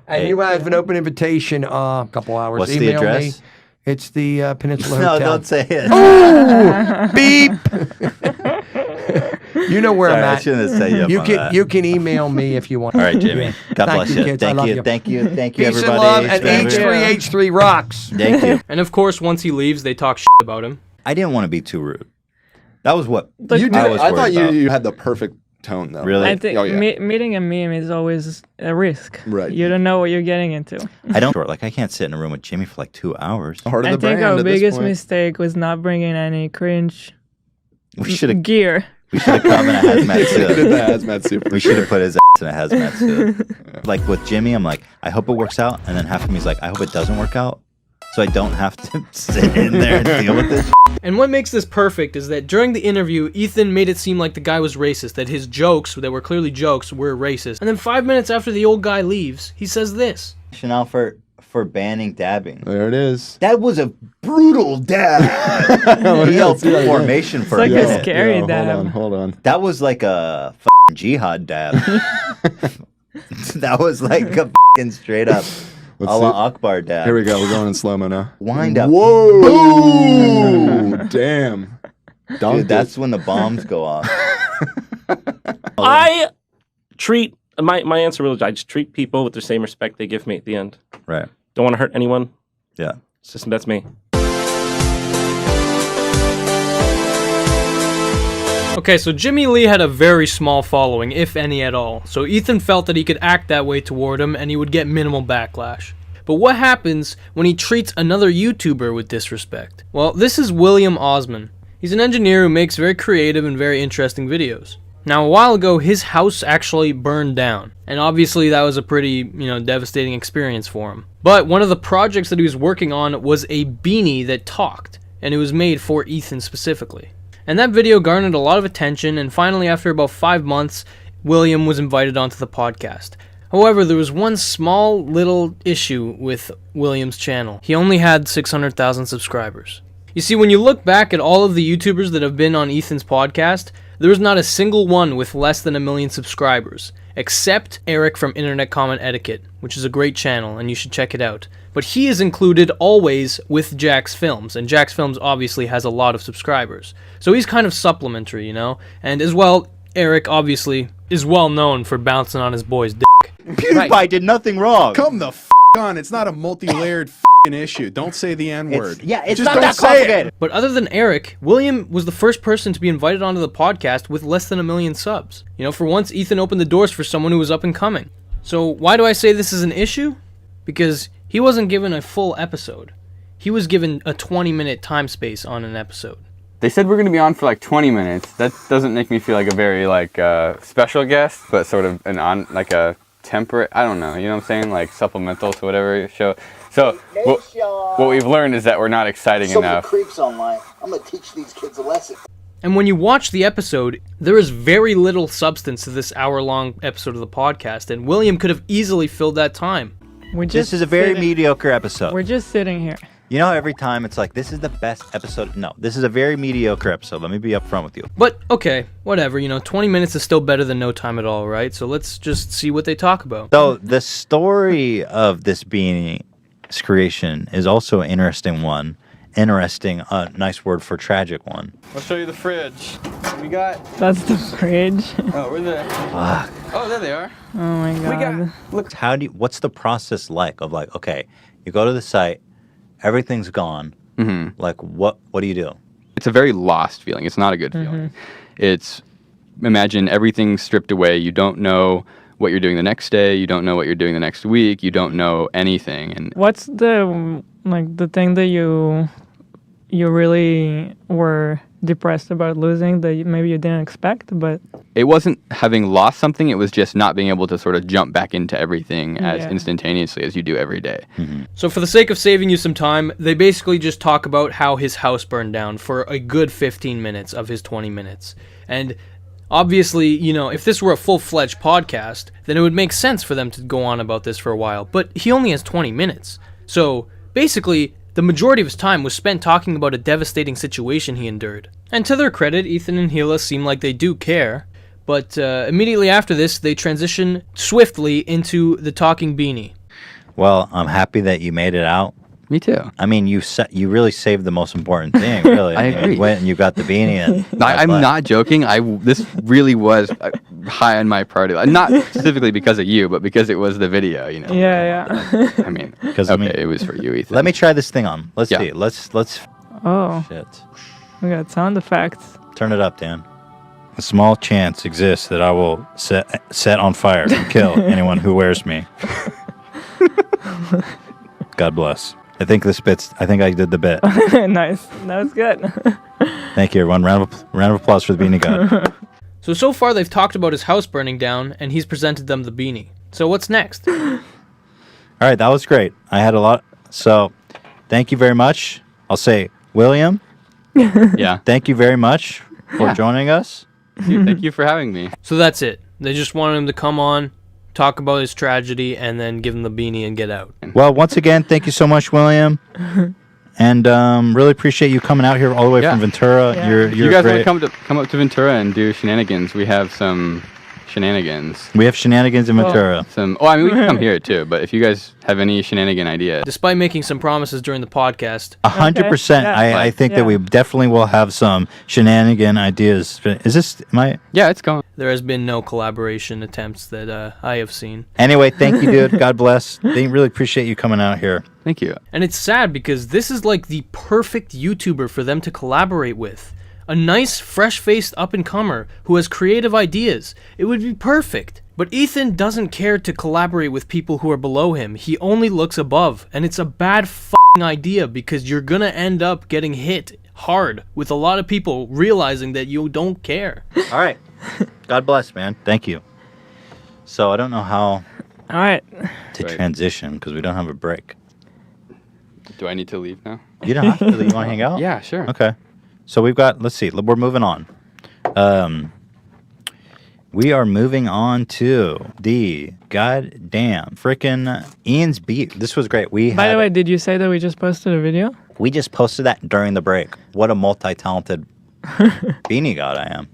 Speaker 14: And
Speaker 1: Hey.
Speaker 14: you have an open invitation a couple hours.
Speaker 1: What's the
Speaker 14: Email
Speaker 1: address?
Speaker 14: Me. It's the Peninsula
Speaker 1: No,
Speaker 14: Hotel.
Speaker 1: don't say it.
Speaker 14: Ooh, beep. You know where
Speaker 1: Sorry,
Speaker 14: I'm
Speaker 1: I
Speaker 14: at.
Speaker 1: shouldn't have set you up on that.
Speaker 14: You can email me if you want.
Speaker 1: All right, Jimmy. God
Speaker 14: Thank
Speaker 1: bless
Speaker 14: you,
Speaker 1: you.
Speaker 14: kids. I
Speaker 1: Thank
Speaker 14: love
Speaker 1: you.
Speaker 14: you.
Speaker 1: Thank you. Thank you,
Speaker 14: Peace and
Speaker 1: everybody.
Speaker 14: love, and
Speaker 1: H3h3.
Speaker 14: H3h3 rocks.
Speaker 1: Thank you.
Speaker 2: And of course, once he leaves, they talk shit about him.
Speaker 1: I didn't want to be too rude. That was what
Speaker 6: You did.
Speaker 1: I was
Speaker 16: I
Speaker 1: worried
Speaker 16: thought
Speaker 1: about.
Speaker 16: you had the perfect tone though.
Speaker 1: Really?
Speaker 6: I think
Speaker 16: Oh, yeah.
Speaker 6: meeting a meme is always a risk.
Speaker 16: Right.
Speaker 6: You don't know what you're getting into.
Speaker 1: I don't. Like, I can't sit in a room with Jimmy for like 2 hours.
Speaker 16: Heart of
Speaker 6: I
Speaker 16: the
Speaker 6: think
Speaker 16: brand
Speaker 6: our
Speaker 16: at this
Speaker 6: biggest
Speaker 16: point.
Speaker 6: mistake was not bringing any cringe
Speaker 1: We should have.
Speaker 6: gear.
Speaker 1: We should have come in a hazmat
Speaker 16: He did
Speaker 1: suit.
Speaker 16: the hazmat suit. for
Speaker 1: We should
Speaker 16: sure.
Speaker 1: have put his ass in a hazmat suit. Like with Jimmy, I'm like, I hope it works out, and then half of me's like, I hope it doesn't work out, so I don't have to sit in there and deal with this.
Speaker 2: And what makes this perfect is that during the interview, Ethan made it seem like the guy was racist, that his jokes, that were clearly jokes, were racist. And then 5 minutes after the old guy leaves, he says this.
Speaker 1: Rationale for banning dabbing.
Speaker 16: There it is.
Speaker 1: That was a brutal dab. He yelled formation for
Speaker 6: It's like
Speaker 1: a
Speaker 6: a
Speaker 1: minute.
Speaker 6: scary
Speaker 16: Yo,
Speaker 6: dab.
Speaker 16: Hold on.
Speaker 1: That was like a f***ing jihad dab. That was like a f***ing straight up
Speaker 16: Let's
Speaker 1: Allah
Speaker 16: see.
Speaker 1: Akbar dab.
Speaker 16: Here we go. We're going in slow mo now.
Speaker 1: Wind up.
Speaker 16: Whoa! Damn.
Speaker 1: Dude, that's when the bombs go off.
Speaker 13: I treat my answer really. I just treat people with the same respect they give me at the end.
Speaker 1: Right.
Speaker 13: Don't want to hurt anyone.
Speaker 1: Yeah.
Speaker 13: It's just that's me.
Speaker 2: Okay, so Jimmy Lee had a very small following, if any at all, so Ethan felt that he could act that way toward him and he would get minimal backlash. But what happens when he treats another YouTuber with disrespect? Well, this is William Osman. He's an engineer who makes very creative and very interesting videos. Now, a while ago, his house actually burned down, and obviously that was a pretty, devastating experience for him. But one of the projects that he was working on was a beanie that talked, and it was made for Ethan specifically. And that video garnered a lot of attention, and finally, after about 5 months, William was invited onto the podcast. However, there was one small little issue with William's channel. He only had 600,000 subscribers. You see, when you look back at all of the YouTubers that have been on Ethan's podcast, there was not a single one with less than 1 million subscribers, except Eric from Internet Comment Etiquette, which is a great channel, and you should check it out. But he is included always with Jack's Films, and Jack's Films obviously has a lot of subscribers. So he's kind of supplementary, And as well, Eric obviously is well known for bouncing on his boy's dick.
Speaker 1: PewDiePie did nothing wrong.
Speaker 9: Come the f on. It's not a multi-layered issue. Don't say the N-word.
Speaker 1: It's
Speaker 9: Just
Speaker 1: not
Speaker 9: don't
Speaker 1: that
Speaker 9: say
Speaker 1: complicated.
Speaker 2: But other than Eric, William was the first person to be invited onto the podcast with less than 1 million subs. For once, Ethan opened the doors for someone who was up and coming. So why do I say this is an issue? Because he wasn't given a full episode. He was given a 20-minute time space on an episode.
Speaker 17: They said we're going to be on for like 20 minutes. That doesn't make me feel like a very special guest, but sort of a temperate, I don't know, you know what I'm saying? Like supplemental to whatever show. So what we've learned is that we're not exciting enough.
Speaker 18: Creeps online. I'm going to teach these kids a lesson.
Speaker 2: And when you watch the episode, there is very little substance to this hour-long episode of the podcast, and William could have easily filled that time.
Speaker 1: This is a very mediocre episode.
Speaker 6: We're just sitting here.
Speaker 1: Every time it's like, this is the best episode. No, this is a very mediocre episode. Let me be upfront with you.
Speaker 2: But, okay, whatever, 20 minutes is still better than no time at all, right? So let's just see what they talk about.
Speaker 1: So the story of this beanie's creation is also an interesting one. Interesting, nice word for tragic one.
Speaker 17: I'll show you the fridge. What we got?
Speaker 6: That's the fridge.
Speaker 17: Oh, where they?
Speaker 1: Fuck.
Speaker 17: Oh, there they are.
Speaker 6: Oh my god.
Speaker 1: Look, what's the process like of like, okay, you go to the site, everything's gone.
Speaker 17: Mm-hmm.
Speaker 1: Like, what do you do?
Speaker 17: It's a very lost feeling. It's not a good feeling. It's, imagine everything's stripped away. You don't know what you're doing the next day. You don't know what you're doing the next week. You don't know anything. And
Speaker 6: What's the thing that you really were depressed about losing that maybe you didn't expect, but
Speaker 17: it wasn't having lost something. It was just not being able to sort of jump back into everything as
Speaker 6: Yeah.
Speaker 17: instantaneously as you do every day.
Speaker 2: So for the sake of saving you some time, they basically just talk about how his house burned down for a good 15 minutes of his 20 minutes. And obviously, you know, if this were a full-fledged podcast, then it would make sense for them to go on about this for a while. But he only has 20 minutes. So basically, the majority of his time was spent talking about a devastating situation he endured. And to their credit, Ethan and Hila seem like they do care. But immediately after this, they transition swiftly into the talking beanie.
Speaker 1: Well, I'm happy that you made it out.
Speaker 17: Me too.
Speaker 1: I mean, you really saved the most important thing, really.
Speaker 17: I agree.
Speaker 1: You went and you got the beanie. And
Speaker 17: I'm not joking. This really was high on my priority list. Not specifically because of you, but because it was the video, you know.
Speaker 6: yeah.
Speaker 17: I mean, it was for you, Ethan.
Speaker 1: Let me try this thing on. Let's see. Let's.
Speaker 6: Oh,
Speaker 1: Shit.
Speaker 6: we got sound effects.
Speaker 1: Turn it up, Dan. A small chance exists that I will set on fire and kill anyone who wears me. God bless. I think I did the bit.
Speaker 6: Nice. That was good.
Speaker 1: Thank you, everyone. Round of applause for the beanie god.
Speaker 2: So far they've talked about his house burning down, and he's presented them the beanie. So what's next?
Speaker 1: All right, that was great. I had a lot. So, thank you very much. I'll say, William.
Speaker 17: Yeah.
Speaker 1: Thank you very much for joining us.
Speaker 17: Thank you for having me.
Speaker 2: So that's it. They just wanted him to come on, talk about his tragedy, and then give him the beanie and get out.
Speaker 1: Well, once again, thank you so much, William. And really appreciate you coming out here all the way from Ventura.
Speaker 6: Yeah.
Speaker 1: You're
Speaker 17: You guys
Speaker 1: great.
Speaker 17: want to come up to Ventura and do shenanigans? We have some shenanigans.
Speaker 1: We have shenanigans in Ventura.
Speaker 17: I mean, we can come here too, but if you guys have any shenanigan ideas.
Speaker 2: Despite making some promises during the podcast.
Speaker 1: 100%.
Speaker 6: Yeah.
Speaker 1: I think that we definitely will have some shenanigan ideas. Is this
Speaker 17: Yeah, it's going.
Speaker 2: There has been no collaboration attempts that I have seen.
Speaker 1: Anyway, thank you, dude. God bless. They really appreciate you coming out here.
Speaker 17: Thank you.
Speaker 2: And it's sad because this is like the perfect YouTuber for them to collaborate with. A nice, fresh-faced up-and-comer who has creative ideas. It would be perfect. But Ethan doesn't care to collaborate with people who are below him. He only looks above. And it's a bad f***ing idea because you're gonna end up getting hit hard with a lot of people realizing that you don't care.
Speaker 1: All right. God bless, man. Thank you. So I don't know how
Speaker 6: All right.
Speaker 1: to transition because we don't have a break.
Speaker 17: Do I need to leave now?
Speaker 1: You don't have to. You want to hang out?
Speaker 17: Yeah, sure.
Speaker 1: Okay. So we've got, let's see, we're moving on. We are moving on to the goddamn frickin' Ian's beat. This was great.
Speaker 6: By the way, did you say that we just posted a video?
Speaker 1: We just posted that during the break. What a multi-talented beanie god I am.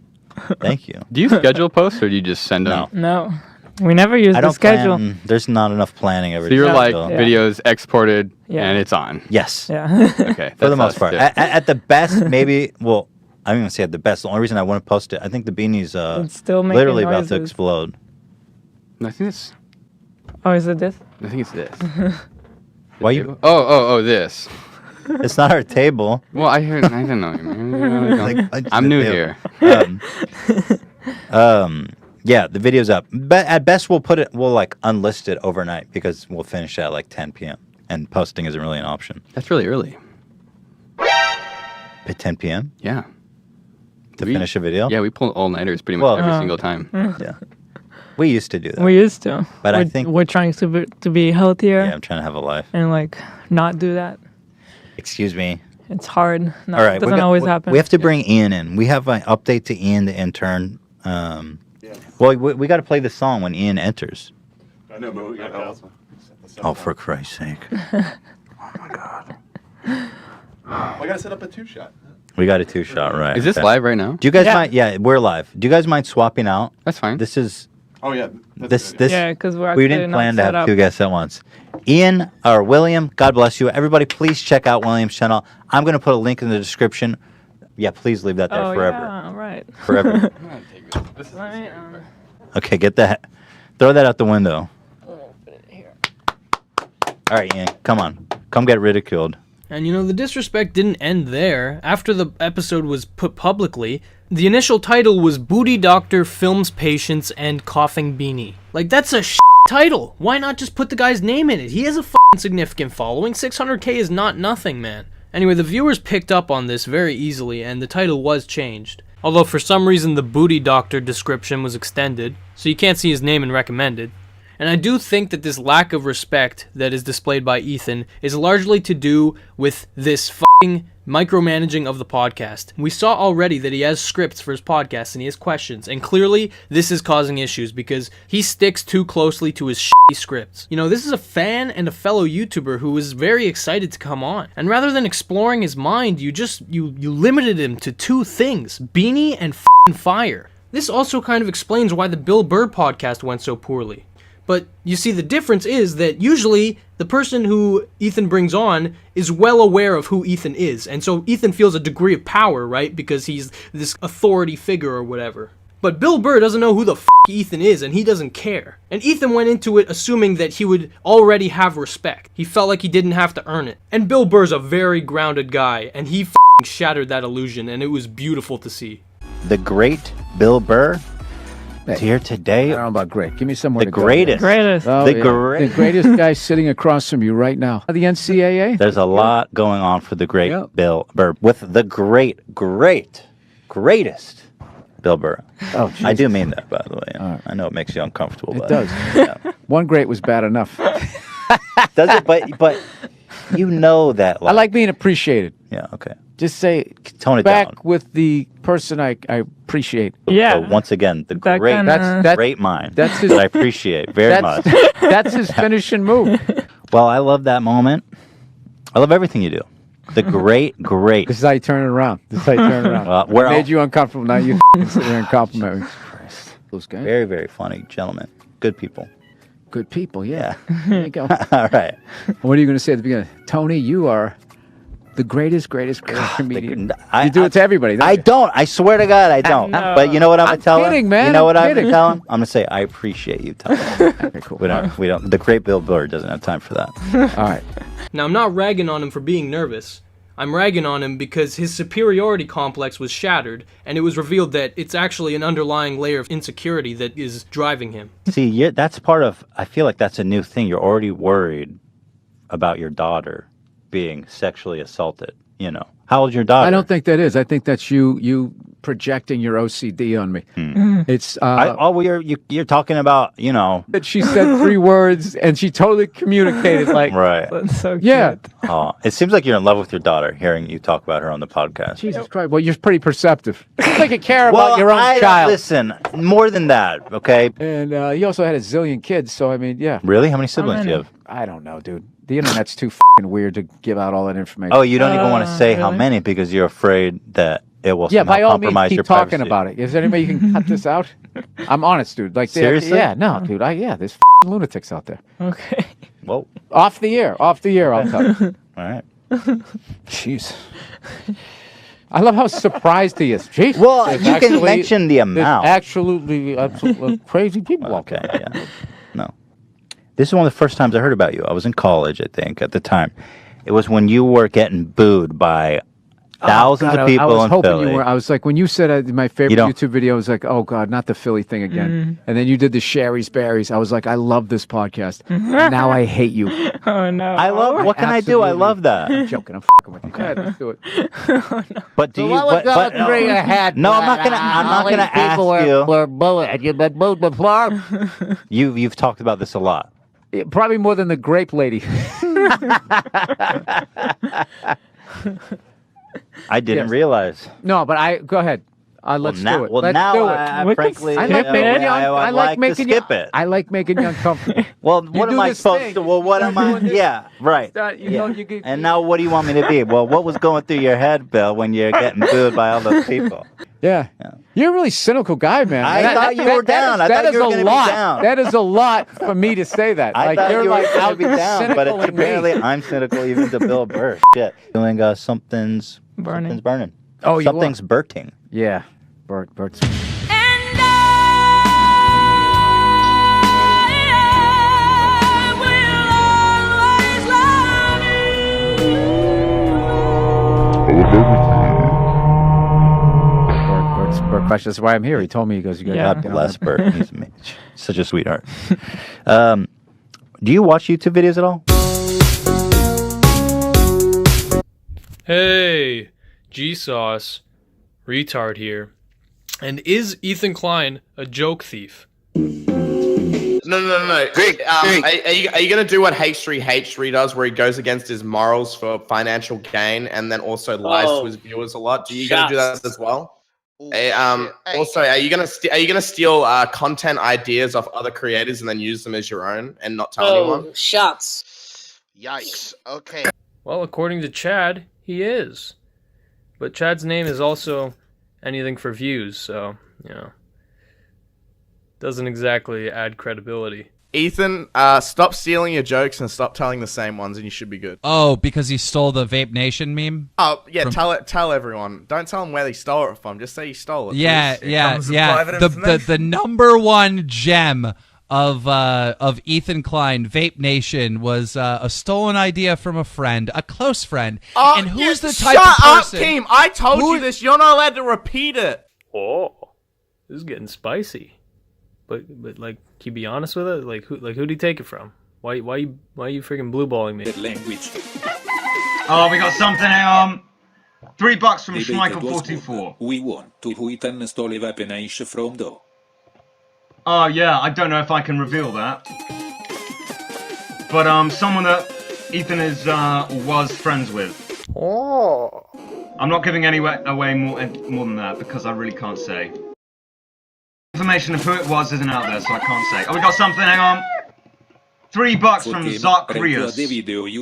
Speaker 1: Thank you.
Speaker 17: Do you schedule posts or do you just send them?
Speaker 6: No. We never use
Speaker 1: I
Speaker 6: the
Speaker 1: don't
Speaker 6: schedule.
Speaker 1: plan. There's not enough planning every
Speaker 17: So you're
Speaker 1: day,
Speaker 17: like
Speaker 1: so-
Speaker 17: videos exported
Speaker 6: Yeah.
Speaker 17: and it's on.
Speaker 1: Yes.
Speaker 6: Yeah.
Speaker 17: Okay.
Speaker 1: For the
Speaker 17: that's
Speaker 1: most
Speaker 17: us,
Speaker 1: part.
Speaker 17: too.
Speaker 1: At the best, maybe, well, I don't even say at the best. The only reason I want to post it, I think the beanie's
Speaker 6: It's still making
Speaker 1: literally about to
Speaker 6: noises.
Speaker 1: explode.
Speaker 17: I think it's.
Speaker 6: Oh, is it this?
Speaker 17: I think it's this.
Speaker 1: Why you?
Speaker 17: Oh, this.
Speaker 1: It's not our table.
Speaker 17: Well, I don't know. Man. I'm new here.
Speaker 1: Yeah, the video's up. But at best, we'll like unlist it overnight because we'll finish at like 10 p.m. and posting isn't really an option.
Speaker 17: That's really early.
Speaker 1: At 10 p.m.
Speaker 17: Yeah.
Speaker 1: To finish a video.
Speaker 17: Yeah, we pull all-nighters pretty much every single time.
Speaker 1: Yeah. We used to do that.
Speaker 6: We used to.
Speaker 1: But I
Speaker 6: We're-
Speaker 1: think-
Speaker 6: we're trying to be healthier.
Speaker 1: Yeah, I'm trying to have a life.
Speaker 6: And like not do that.
Speaker 1: Excuse me.
Speaker 6: It's hard. No,
Speaker 1: All right,
Speaker 6: it doesn't always happen.
Speaker 1: We have to bring Ian in. We have an update to Ian, the intern. Well, we got to play the song when Ian enters.
Speaker 16: I know, but we got help.
Speaker 1: Oh, for Christ's sake.
Speaker 16: I gotta set up a two-shot.
Speaker 1: We got a two-shot, right.
Speaker 17: Is this live right now?
Speaker 1: Do you guys mind? Yeah, we're live. Do you guys mind swapping out?
Speaker 17: That's fine.
Speaker 1: This is...
Speaker 16: Oh, yeah.
Speaker 1: This.
Speaker 6: Yeah, 'cause we're
Speaker 1: we
Speaker 6: actually
Speaker 1: didn't
Speaker 6: not
Speaker 1: plan to
Speaker 6: set
Speaker 1: have
Speaker 6: up.
Speaker 1: two guests at once. Ian or William, God bless you. Everybody, please check out William's channel. I'm going to put a link in the description. Yeah, please leave that there
Speaker 6: Oh,
Speaker 1: forever.
Speaker 6: yeah, right.
Speaker 1: Forever.
Speaker 6: Let me,
Speaker 1: Okay, get that. Throw that out the window. All right, Ian, come on. Come get ridiculed.
Speaker 2: And you know, the disrespect didn't end there. After the episode was put publicly, the initial title was Booty Doctor Films Patients and Coughing Beanie. Like, that's a title. Why not just put the guy's name in it? He has a significant following. 600K is not nothing, man. Anyway, the viewers picked up on this very easily, and the title was changed. Although for some reason the Booty Doctor description was extended, so you can't see his name in recommended. And I do think that this lack of respect that is displayed by Ethan is largely to do with this micromanaging of the podcast. We saw already that he has scripts for his podcast and he has questions, and clearly this is causing issues because he sticks too closely to his scripts. You know, this is a fan and a fellow YouTuber who was very excited to come on, and rather than exploring his mind, you limited him to two things: Beanie and fire. This also kind of explains why the Bill Burr podcast went so poorly. But you see, the difference is that usually the person who Ethan brings on is well aware of who Ethan is. And so Ethan feels a degree of power, right? Because he's this authority figure or whatever. But Bill Burr doesn't know who the Ethan is, and he doesn't care. And Ethan went into it assuming that he would already have respect. He felt like he didn't have to earn it. And Bill Burr's a very grounded guy, and he shattered that illusion, and it was beautiful to see.
Speaker 1: The great Bill Burr is here today.
Speaker 19: I don't know about great. Give me somewhere
Speaker 1: the
Speaker 19: to go.
Speaker 1: Greatest.
Speaker 19: Oh,
Speaker 1: the
Speaker 19: yeah.
Speaker 1: great.
Speaker 19: The greatest guy sitting across from you right now. The NCAA?
Speaker 1: There's a lot going on for the great Bill Burr with the greatest Bill Burr.
Speaker 19: Oh,
Speaker 1: I do mean that, by the way. I know it makes you uncomfortable.
Speaker 19: It
Speaker 1: but,
Speaker 19: does.
Speaker 1: Yeah.
Speaker 19: One great was bad enough.
Speaker 1: Does it? But you know that.
Speaker 19: I like being appreciated.
Speaker 1: Yeah, okay.
Speaker 19: Just say,
Speaker 1: tone it
Speaker 19: back
Speaker 1: down.
Speaker 19: with the person I appreciate.
Speaker 1: So once again, the
Speaker 19: That
Speaker 1: great,
Speaker 19: kinda-
Speaker 1: great mind
Speaker 19: that's his-
Speaker 1: that I appreciate very much.
Speaker 19: That's his finishing move.
Speaker 1: Well, I love that moment. I love everything you do. The great.
Speaker 19: This is how you turn it around. This is how you turn it around.
Speaker 1: We're
Speaker 19: made you uncomfortable. Now you sit there and compliment me. Those guys.
Speaker 1: Very, very funny gentlemen. Good people.
Speaker 19: Good people, yeah. There you go.
Speaker 1: All right.
Speaker 19: What are you going to say at the beginning? Tony, you are the greatest comedian.
Speaker 1: I
Speaker 19: do it to everybody. Don't
Speaker 1: I
Speaker 19: you?
Speaker 1: don't. I swear to God, I don't.
Speaker 19: No.
Speaker 1: But you know what I'm going to tell
Speaker 19: kidding,
Speaker 1: him?
Speaker 19: man.
Speaker 1: You know what
Speaker 19: I'm
Speaker 1: I'm going to
Speaker 19: kidding.
Speaker 1: tell him? I'm going to say, I appreciate you, Tony.
Speaker 19: Okay, cool.
Speaker 1: We don't. The great Bill Burr doesn't have time for that.
Speaker 19: All right.
Speaker 2: Now, I'm not ragging on him for being nervous. I'm ragging on him because his superiority complex was shattered, and it was revealed that it's actually an underlying layer of insecurity that is driving him.
Speaker 1: See, that's part of, I feel like that's a new thing. You're already worried about your daughter being sexually assaulted, you know. How old's your daughter?
Speaker 19: I don't think that is. I think that's you projecting your OCD on me. It's
Speaker 1: you're talking about, you know.
Speaker 19: That she said 3 words and she totally communicated like
Speaker 1: right.
Speaker 6: That's so cute.
Speaker 19: Yeah.
Speaker 1: Oh, it seems like you're in love with your daughter hearing you talk about her on the podcast.
Speaker 19: Jesus Christ. Well, you're pretty perceptive. It's like you care about your own child.
Speaker 1: Listen, more than that, okay?
Speaker 19: And you also had a zillion kids, so I mean, yeah.
Speaker 1: Really? How many siblings do you have?
Speaker 19: I don't know, dude. The internet's too weird to give out all that information.
Speaker 1: Oh, you don't even want to say how many because you're afraid that it will
Speaker 19: Yeah,
Speaker 1: somehow
Speaker 19: by all means,
Speaker 1: compromise
Speaker 19: keep
Speaker 1: your
Speaker 19: talking
Speaker 1: privacy.
Speaker 19: about it. Is there any way you can cut this out? I'm honest, dude. Like,
Speaker 1: Seriously?
Speaker 19: Yeah, no, dude. There's lunatics out there.
Speaker 6: Okay.
Speaker 1: Whoa.
Speaker 19: Off the air, I'll tell you.
Speaker 1: All right.
Speaker 19: Jeez. I love how surprised he is. Jeez.
Speaker 1: Well,
Speaker 19: There's
Speaker 1: you can
Speaker 19: actually-
Speaker 1: mention the
Speaker 19: there's
Speaker 1: amount.
Speaker 19: Absolutely crazy people out there.
Speaker 1: Okay, yeah. No. This is one of the first times I heard about you. I was in college, I think, at the time. It was when you were getting booed by thousands of people
Speaker 19: I was
Speaker 1: in
Speaker 19: hoping
Speaker 1: Philly.
Speaker 19: you were. I was like, when you said my favorite
Speaker 1: You don't-
Speaker 19: YouTube video, I was like, oh God, not the Philly thing again. And then you did the Sherry's Berries. I was like, I love this podcast. And now I hate you.
Speaker 6: Oh no.
Speaker 1: I love. What can I do? I love that.
Speaker 19: I'm joking. I'm fucking with you. Go ahead, let's do it.
Speaker 1: But do
Speaker 14: So
Speaker 1: you?
Speaker 14: what was
Speaker 1: But, but,
Speaker 14: the three ahead?
Speaker 1: no, I'm not gonna. I'm not gonna ask you.
Speaker 14: Were bullied. Had you been bullied before?
Speaker 1: You've talked about this a lot.
Speaker 19: Probably more than the grape lady.
Speaker 1: I didn't
Speaker 19: Yes.
Speaker 1: realize.
Speaker 19: No, but go ahead. Let's
Speaker 1: now,
Speaker 19: do it.
Speaker 1: Well,
Speaker 19: Let's
Speaker 1: now
Speaker 19: do it.
Speaker 1: I frankly,
Speaker 19: I like making you.
Speaker 1: I like to skip it.
Speaker 19: I like making you uncomfortable.
Speaker 1: Well,
Speaker 19: You
Speaker 1: what
Speaker 19: do
Speaker 1: am I
Speaker 19: this
Speaker 1: supposed
Speaker 19: thing.
Speaker 1: to? Well, what am I? Yeah, right. And now, what do you want me to be? Well, what was going through your head, Bill, when you're getting booed by all those people?
Speaker 19: Yeah. You're a really cynical guy, man.
Speaker 1: I thought you were down. I thought you were going to be down.
Speaker 19: That is a lot for me to say that.
Speaker 1: I
Speaker 19: like
Speaker 1: thought
Speaker 19: you're
Speaker 1: you were
Speaker 19: like
Speaker 1: going to
Speaker 19: out
Speaker 1: be down, but
Speaker 19: cynical
Speaker 1: it's
Speaker 19: and me.
Speaker 1: apparently I'm cynical even to Bill Burr. Shit, doing something's burning.
Speaker 19: Oh, you
Speaker 1: something's burting.
Speaker 19: Yeah, Bert's. question. That's why I'm here. He told me, he goes, you
Speaker 6: Yeah.
Speaker 1: God bless Burr. He's such a sweetheart. Do you watch YouTube videos at all?
Speaker 2: Hey, G-Sauce, retard here. And is Ethan Klein a joke thief?
Speaker 11: No. Greg, are you going to do what h3h3 does, where he goes against his morals for financial gain and then also lies to his viewers a lot? Are you going to do that as well? Also, are you gonna steal content ideas off other creators and then use them as your own and not tell anyone?
Speaker 20: Shots. Yikes. Okay.
Speaker 2: Well, according to Chad, he is. But Chad's name is also anything for views, so, you know, doesn't exactly add credibility.
Speaker 21: Ethan, stop stealing your jokes and stop telling the same ones, and you should be good.
Speaker 7: Oh, because he stole the Vape Nation meme?
Speaker 21: Oh, yeah, tell everyone. Don't tell them where they stole it from. Just say you stole it.
Speaker 7: Yeah. The number one gem of Ethan Klein, Vape Nation, was a stolen idea from a friend, a close friend. And who's the type of person?
Speaker 21: Shut up, Keem. I told you this. You're not allowed to repeat it.
Speaker 2: Oh, this is getting spicy. But like, can you be honest with it? Like who'd he take it from? Why you freaking blue balling me?
Speaker 22: Language. Oh, we got something. $3 from Schmeichel44. We want to who Ethan stole a weapon from though. Oh yeah, I don't know if I can reveal that. But someone that Ethan is was friends with.
Speaker 2: Oh.
Speaker 22: I'm not giving away more than that because I really can't say. Information of who it was isn't out there, so I can't say. Oh, we got something. Hang on. $3 from Zacharias.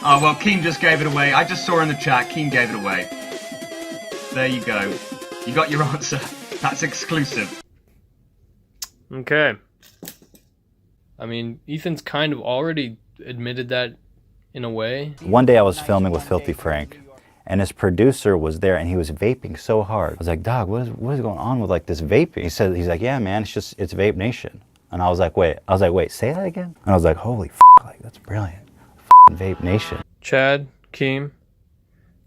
Speaker 22: Oh well, Keem just gave it away. I just saw in the chat. Keem gave it away. There you go. You got your answer. That's exclusive.
Speaker 2: Okay. I mean, Ethan's kind of already admitted that in a way.
Speaker 1: One day I was filming with Filthy Frank, and his producer was there, and he was vaping so hard. I was like, dog, what is going on with like this vaping? He's like, yeah, man, it's Vape Nation. And I was like, wait, say that again? And I was like, holy like that's brilliant. Vape Nation.
Speaker 2: Chad, Keem,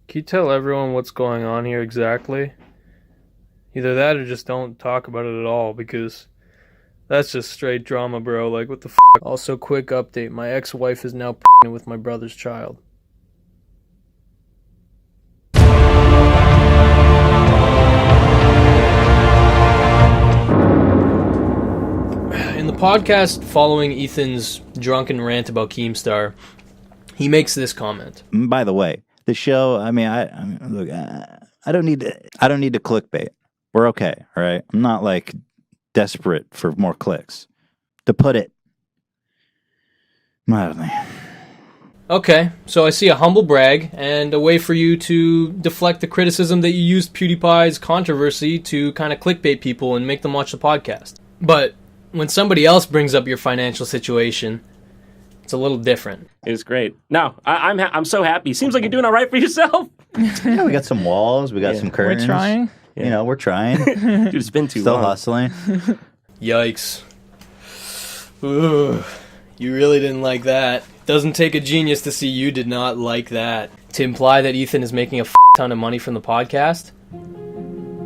Speaker 2: can you tell everyone what's going on here exactly? Either that or just don't talk about it at all, because that's just straight drama, bro. Like, what the f***? Also, quick update. My ex-wife is now pregnant with my brother's child. In the podcast following Ethan's drunken rant about Keemstar, he makes this comment.
Speaker 1: By the way, the show, I mean, look, I don't need to clickbait. We're okay, all right? I'm not like desperate for more clicks. To put it mildly.
Speaker 2: Okay, so I see a humble brag and a way for you to deflect the criticism that you used PewDiePie's controversy to kind of clickbait people and make them watch the podcast. But when somebody else brings up your financial situation, it's a little different.
Speaker 13: It was great. No, I'm so happy. Seems like you're doing all right for yourself.
Speaker 1: Yeah, we got some walls, we got some curtains.
Speaker 6: We're trying.
Speaker 1: You know, we're trying.
Speaker 13: Dude, it's been too
Speaker 1: Still
Speaker 13: long.
Speaker 1: hustling.
Speaker 2: Yikes. Ooh, you really didn't like that. Doesn't take a genius to see you did not like that. To imply that Ethan is making a ton of money from the podcast?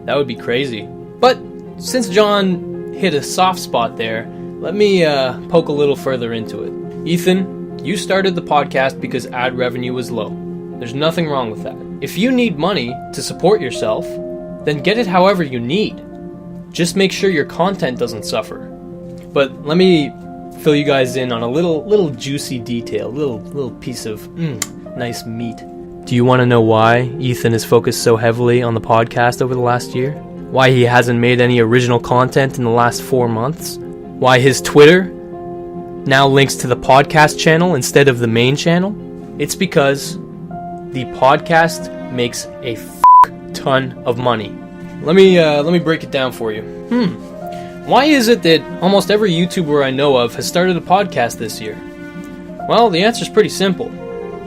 Speaker 2: That would be crazy. But since John hit a soft spot there, let me poke a little further into it. Ethan, you started the podcast because ad revenue was low. There's nothing wrong with that. If you need money to support yourself, then get it however you need. Just make sure your content doesn't suffer. But let me fill you guys in on a little juicy detail, little piece of nice meat. Do you want to know why Ethan is focused so heavily on the podcast over the last year? Why he hasn't made any original content in the last 4 months? Why his Twitter now links to the podcast channel instead of the main channel? It's because the podcast makes a ton of money. Let me break it down for you. Why is it that almost every YouTuber I know of has started a podcast this year? Well, the answer's pretty simple.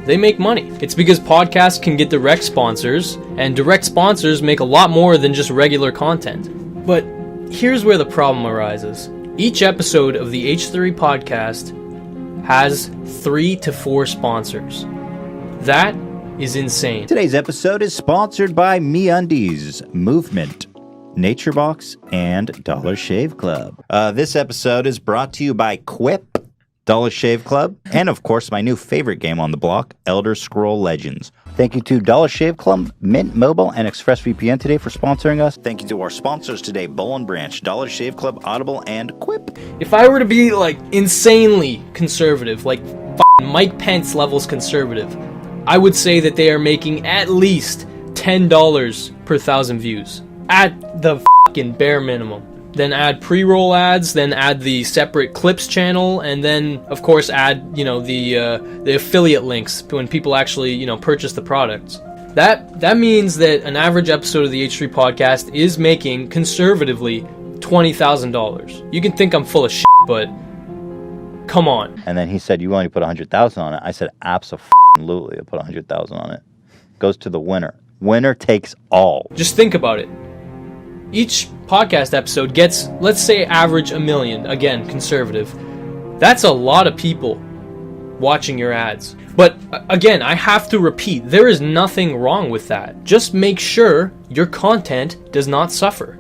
Speaker 2: They make money. It's because podcasts can get direct sponsors, and direct sponsors make a lot more than just regular content. But here's where the problem arises. Each episode of the H3 podcast has 3 to 4 sponsors. That is insane.
Speaker 1: Today's episode is sponsored by MeUndies Movement. NatureBox, and Dollar Shave Club. This episode is brought to you by Quip, Dollar Shave Club, and of course my new favorite game on the block, Elder Scroll Legends. Thank you to Dollar Shave Club, Mint Mobile, and ExpressVPN today for sponsoring us. Thank you to our sponsors today, Bowl and Branch, Dollar Shave Club, Audible, and Quip.
Speaker 2: If I were to be like insanely conservative, like Mike Pence levels conservative, I would say that they are making at least $10 per 1,000 views. At the fucking bare minimum. Then add pre-roll ads, then add the separate clips channel, and then of course add, the affiliate links when people actually, purchase the products. That means that an average episode of the H3 podcast is making conservatively $20,000. You can think I'm full of shit, but come on.
Speaker 1: And then he said, "You only put 100,000 on it." I said, "Absolutely, I put 100,000 on it." Goes to the winner. Winner takes all.
Speaker 2: Just think about it. Each podcast episode gets, let's say, average 1 million. Again, conservative. That's a lot of people watching your ads. But again, I have to repeat, there is nothing wrong with that. Just make sure your content does not suffer.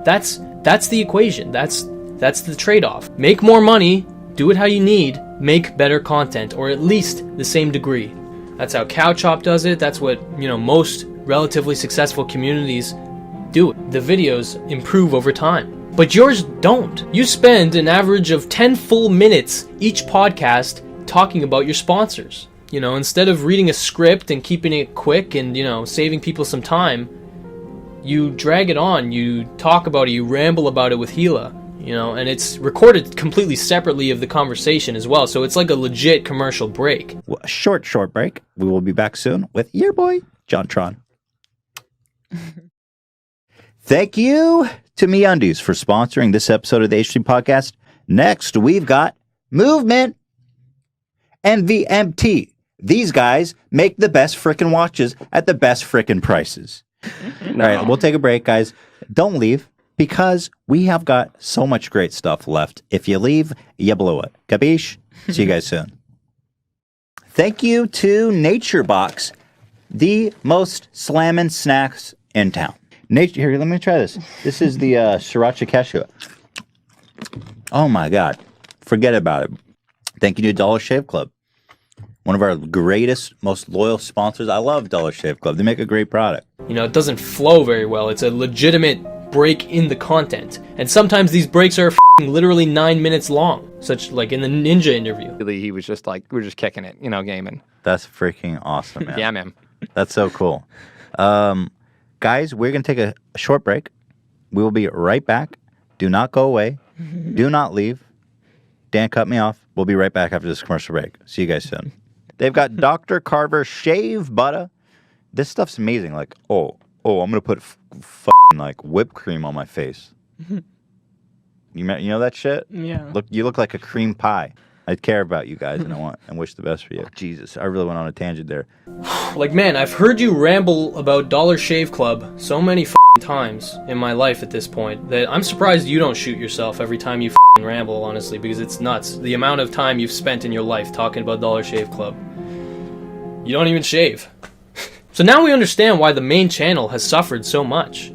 Speaker 2: That's the equation. That's the trade-off. Make more money, do it how you need, make better content, or at least the same degree. That's how CowChop does it. That's what, most relatively successful communities do it. The videos improve over time. But yours don't. You spend an average of 10 full minutes each podcast talking about your sponsors. Instead of reading a script and keeping it quick and, saving people some time, you drag it on, you talk about it, you ramble about it with Gila, and it's recorded completely separately of the conversation as well. So it's like a legit commercial break.
Speaker 1: Well, a short break. We will be back soon with your boy, Jontron. Thank you to MeUndies for sponsoring this episode of the H3 Podcast. Next, we've got Movement and VMT. These guys make the best frickin' watches at the best frickin' prices. All right, we'll take a break, guys. Don't leave, because we have got so much great stuff left. If you leave, you blow it. Capiche? See you guys soon. Thank you to NatureBox, the most slammin' snacks in town. Here, let me try this. This is the Sriracha Cashew. Oh my God. Forget about it. Thank you to Dollar Shave Club. One of our greatest, most loyal sponsors. I love Dollar Shave Club. They make a great product.
Speaker 2: It doesn't flow very well. It's a legitimate break in the content. And sometimes these breaks are literally 9 minutes long. Such like in the Ninja interview.
Speaker 3: He was just like, we're just kicking it, gaming.
Speaker 1: That's freaking awesome, man.
Speaker 3: Yeah, man.
Speaker 1: That's so cool. Guys, we're going to take a short break. We will be right back. Do not go away. Do not leave. Dan cut me off. We'll be right back after this commercial break. See you guys soon. They've got Dr. Carver Shave Butter. This stuff's amazing. Like, I'm going to put like whipped cream on my face. You know that shit?
Speaker 6: Yeah.
Speaker 1: You look like a cream pie. I care about you guys and wish the best for you. Jesus, I really went on a tangent there.
Speaker 2: Like, man, I've heard you ramble about Dollar Shave Club so many times in my life at this point that I'm surprised you don't shoot yourself every time you ramble, honestly, because it's nuts. The amount of time you've spent in your life talking about Dollar Shave Club. You don't even shave. So now we understand why the main channel has suffered so much.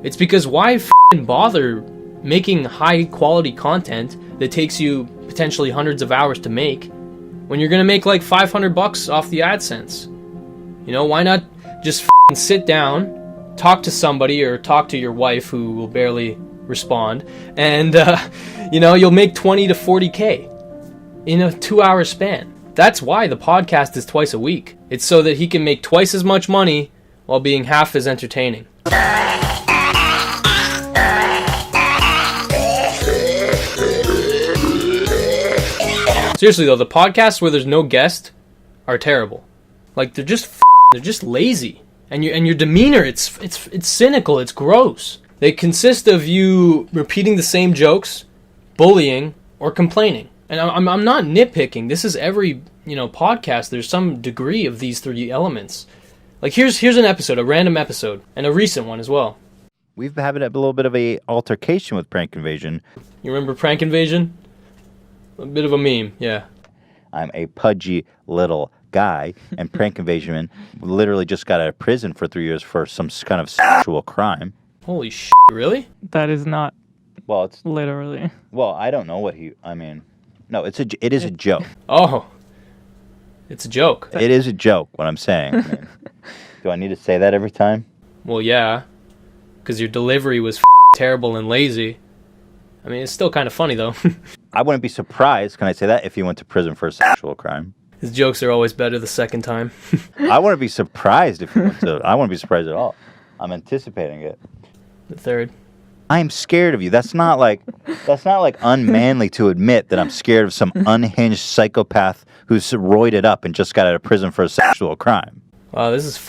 Speaker 2: It's because why bother making high quality content that takes you potentially hundreds of hours to make when you're gonna make like $500 off the AdSense? Why not just sit down, talk to somebody or talk to your wife who will barely respond, and you'll make 20 to 40K in a 2-hour span. That's why the podcast is twice a week. It's so that he can make twice as much money while being half as entertaining. Seriously though, the podcasts where there's no guest are terrible. Like they're just lazy, and your demeanor it's cynical, it's gross. They consist of you repeating the same jokes, bullying, or complaining. And I'm not nitpicking. This is every podcast. There's some degree of these three elements. Like here's an episode, a random episode, and a recent one as well.
Speaker 1: We've been having a little bit of a altercation with Prank Invasion.
Speaker 2: You remember Prank Invasion? A bit of a meme, yeah.
Speaker 1: I'm a pudgy little guy, and Prank Invasion literally just got out of prison for 3 years for some kind of sexual crime.
Speaker 2: Holy shit, really?
Speaker 6: That is not
Speaker 1: Well, it's
Speaker 6: literally.
Speaker 1: well, I don't know what no, it is a joke.
Speaker 2: Oh. It's a joke.
Speaker 1: It is a joke, what I'm saying. I mean, do I need to say that every time?
Speaker 2: Well, yeah. Because your delivery was terrible and lazy. I mean, it's still kind of funny, though.
Speaker 1: I wouldn't be surprised, can I say that, if you went to prison for a sexual crime.
Speaker 2: His jokes are always better the second time.
Speaker 1: I wouldn't be surprised if you went to... I wouldn't be surprised at all. I'm anticipating it.
Speaker 2: The third.
Speaker 1: I'm scared of you. That's not like unmanly to admit that I'm scared of some unhinged psychopath who's roided up and just got out of prison for a sexual crime.
Speaker 2: Wow, this is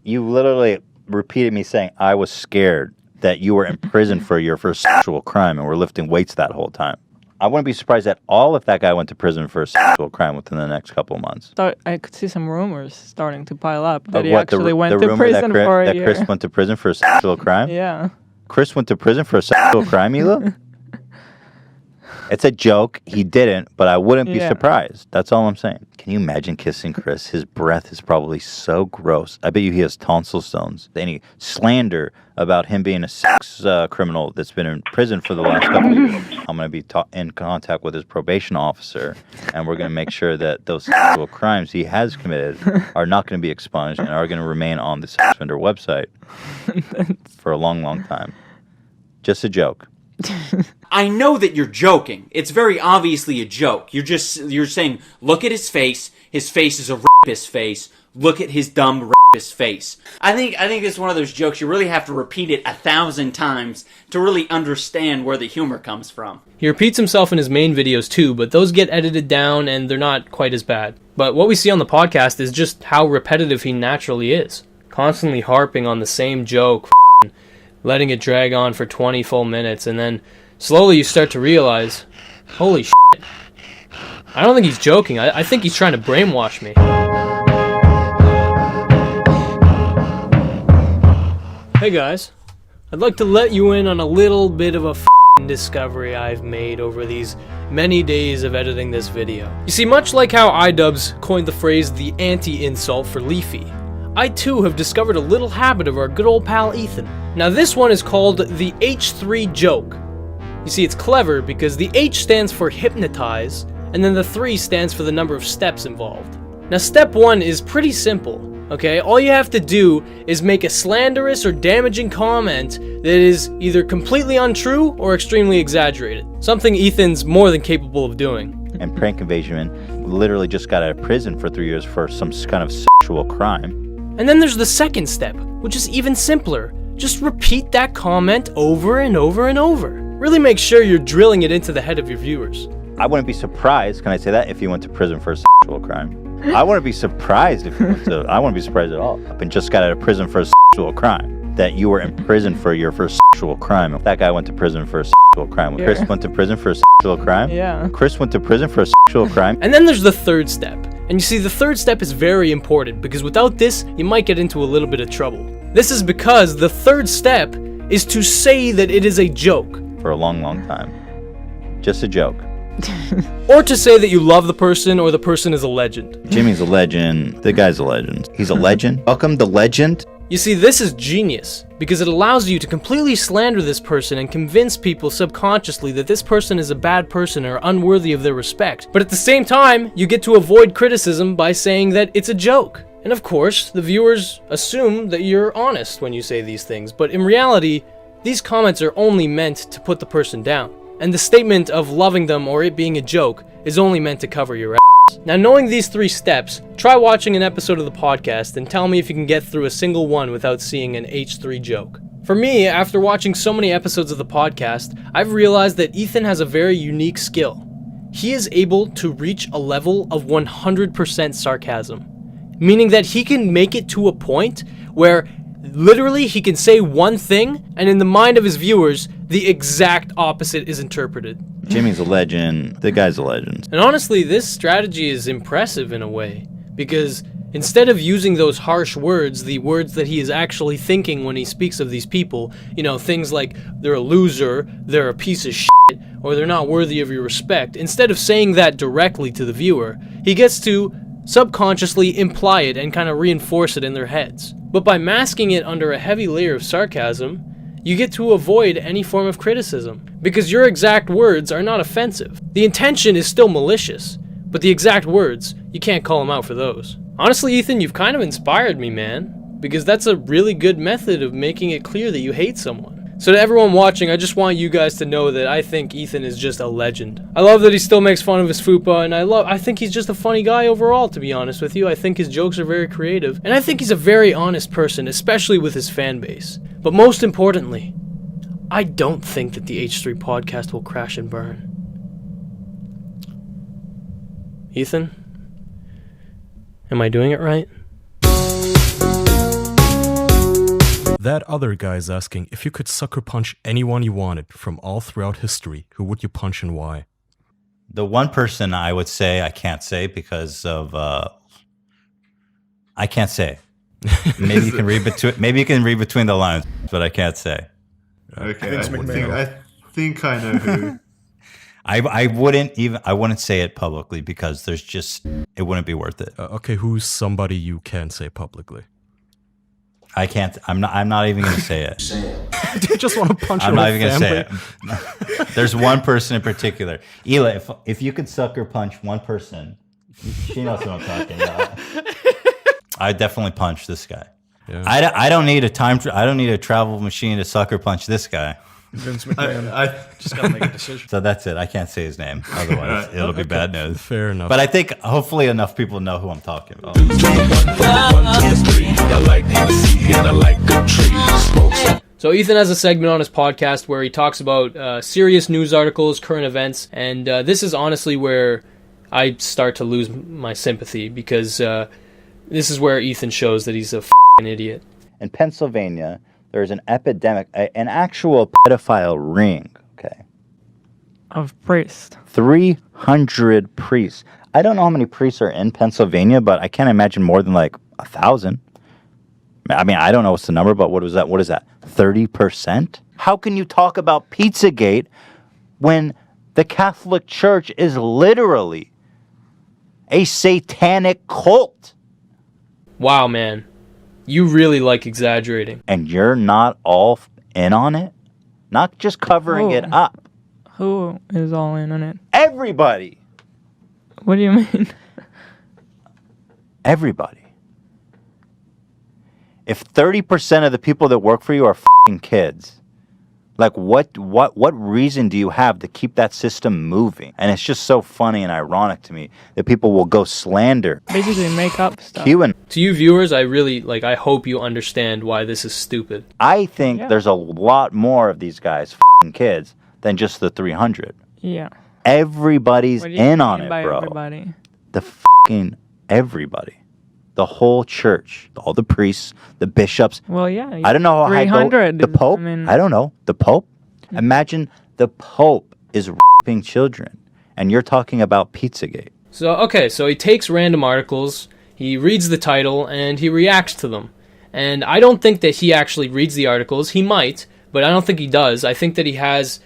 Speaker 1: You literally repeated me saying I was scared that you were in prison for your first sexual crime and were lifting weights that whole time. I wouldn't be surprised at all if that guy went to prison for a sexual crime within the next couple of months.
Speaker 6: I could see some rumors starting to pile up that
Speaker 1: Of
Speaker 6: he
Speaker 1: what,
Speaker 6: actually went
Speaker 1: the
Speaker 6: to
Speaker 1: rumor
Speaker 6: prison
Speaker 1: that
Speaker 6: for a
Speaker 1: that
Speaker 6: year.
Speaker 1: Chris went to prison for a sexual crime?
Speaker 6: Yeah.
Speaker 1: Chris went to prison for a sexual crime, Ela? It's a joke. He didn't, but I wouldn't be
Speaker 6: Yeah.
Speaker 1: surprised. That's all I'm saying. Can you imagine kissing Chris? His breath is probably so gross. I bet you he has tonsil stones. Any slander about him being a sex criminal that's been in prison for the last couple of years, I'm going to be in contact with his probation officer, and we're going to make sure that those sexual crimes he has committed are not going to be expunged and are going to remain on the sex offender website for a long, long time. Just a joke.
Speaker 4: I know that you're joking. It's very obviously a joke. You're saying, look at his face. His face is a rapist face. Look at his dumb rapist face. I think it's one of those jokes you really have to repeat it 1,000 times to really understand where the humor comes from.
Speaker 2: He repeats himself in his main videos too, but those get edited down and they're not quite as bad. But what we see on the podcast is just how repetitive he naturally is. Constantly harping on the same joke, letting it drag on for 20 full minutes, and then slowly you start to realize, holy shit, I don't think he's joking. I think he's trying to brainwash me. Hey guys, I'd like to let you in on a little bit of a discovery I've made over these many days of editing this video. You see, much like how iDubbbz coined the phrase the anti-insult for Leafy, I too have discovered a little habit of our good old pal Ethan. Now this one is called the H3 joke. You see, it's clever because the H stands for hypnotize, and then the 3 stands for the number of steps involved. Now step 1 is pretty simple, okay? All you have to do is make a slanderous or damaging comment that is either completely untrue or extremely exaggerated. Something Ethan's more than capable of doing.
Speaker 1: And Prank Invasion literally just got out of prison for 3 years for some kind of sexual crime.
Speaker 2: And then there's the second step, which is even simpler. Just repeat that comment over and over and over. Really make sure you're drilling it into the head of your viewers.
Speaker 1: I wouldn't be surprised, can I say that, if you went to prison for a sexual crime. I wouldn't be surprised if you went to, I wouldn't be surprised at all. Up and just got out of prison for a sexual crime. That you were in prison for your first sexual crime. That guy went to prison for a sexual crime.
Speaker 6: Yeah.
Speaker 1: Chris went to prison for a sexual crime.
Speaker 6: Yeah.
Speaker 1: Chris went to prison for a sexual crime.
Speaker 2: And then there's the third step. And you see, the third step is very important because without this, you might get into a little bit of trouble. This is because the third step is to say that it is a joke.
Speaker 1: For a long, long time. Just a joke.
Speaker 2: Or to say that you love the person or the person is a legend.
Speaker 1: Jimmy's a legend. The guy's a legend. He's a legend. Welcome the legend.
Speaker 2: You see, this is genius because it allows you to completely slander this person and convince people subconsciously that this person is a bad person or unworthy of their respect. But at the same time, you get to avoid criticism by saying that it's a joke. And of course, the viewers assume that you're honest when you say these things, but in reality, these comments are only meant to put the person down. And the statement of loving them or it being a joke is only meant to cover your ass. Now, knowing these 3 steps, try watching an episode of the podcast and tell me if you can get through a single one without seeing an H3 joke. For me, after watching so many episodes of the podcast, I've realized that Ethan has a very unique skill. He is able to reach a level of 100% sarcasm, meaning that he can make it to a point where literally he can say one thing and in the mind of his viewers, the exact opposite is interpreted.
Speaker 1: Jimmy's a legend. The guy's a legend.
Speaker 2: And honestly, this strategy is impressive in a way, because instead of using those harsh words, the words that he is actually thinking when he speaks of these people, you know, things like they're a loser, they're a piece of shit, or they're not worthy of your respect, instead of saying that directly to the viewer, he gets to subconsciously imply it and kind of reinforce it in their heads. But by masking it under a heavy layer of sarcasm, you get to avoid any form of criticism, because your exact words are not offensive. The intention is still malicious, but the exact words, you can't call them out for those. Honestly, Ethan, you've kind of inspired me, man, because that's a really good method of making it clear that you hate someone. So to everyone watching, I just want you guys to know that I think Ethan is just a legend. I love that he still makes fun of his fupa, and I think he's just a funny guy overall, to be honest with you. I think his jokes are very creative, and I think he's a very honest person, especially with his fan base. But most importantly, I don't think that the H3 podcast will crash and burn. Ethan? Am I doing it right?
Speaker 8: That other guy's asking if you could sucker punch anyone you wanted from all throughout history, who would you punch and why?
Speaker 1: The one person I would say I can't say because of I can't say. Maybe you can read between. Maybe you can read between the lines, but I can't say.
Speaker 16: Okay, I think I know who.
Speaker 1: I wouldn't say it publicly because there's just it wouldn't be worth it.
Speaker 8: Okay, who's somebody you can say publicly?
Speaker 1: I can't. I'm not even going to say it.
Speaker 8: Do you just want to punch?
Speaker 1: I'm not even going to say it. There's one person in particular. Ela, if you could sucker punch one person, she knows what I'm talking about. I definitely punch this guy. Yeah. I don't need I don't need a travel machine to sucker punch this guy.
Speaker 16: Vince McMahon. I just gotta make a decision.
Speaker 1: So that's it. I can't say his name. Otherwise, it'll be bad news.
Speaker 8: Fair enough.
Speaker 1: But I think hopefully enough people know who I'm talking about.
Speaker 2: So Ethan has a segment on his podcast where he talks about serious news articles, current events, and this is honestly where I start to lose my sympathy because this is where Ethan shows that he's a f***ing idiot.
Speaker 1: In Pennsylvania, there's an epidemic, an actual pedophile ring, okay?
Speaker 6: Of priests.
Speaker 1: 300 priests. I don't know how many priests are in Pennsylvania, but I can't imagine more than like 1,000. I mean, I don't know what's the number, but what is that? 30%? How can you talk about Pizzagate when the Catholic Church is literally a satanic cult?
Speaker 2: Wow, man. You really like exaggerating.
Speaker 1: And you're not all in on it? Not just covering it up.
Speaker 6: Who is all in on it?
Speaker 1: Everybody.
Speaker 6: What do you mean?
Speaker 1: Everybody. If 30% of the people that work for you are f***ing kids, like what reason do you have to keep that system moving? And it's just so funny and ironic to me that people will go slander.
Speaker 6: Basically make up stuff.
Speaker 2: To you viewers, I hope you understand why this is stupid.
Speaker 1: I think there's a lot more of these guys f***ing kids than just the 300.
Speaker 6: Yeah.
Speaker 1: Everybody's in on it, bro.
Speaker 6: Everybody?
Speaker 1: The f***ing everybody. The whole church, all the priests, the bishops.
Speaker 6: Well, yeah.
Speaker 1: I don't know how
Speaker 6: 300.
Speaker 1: The Pope. I don't know. The Pope. Imagine the Pope is raping children, and you're talking about Pizzagate.
Speaker 2: So he takes random articles, he reads the title, and he reacts to them. And I don't think that he actually reads the articles. He might, but I don't think he does. I think that he has,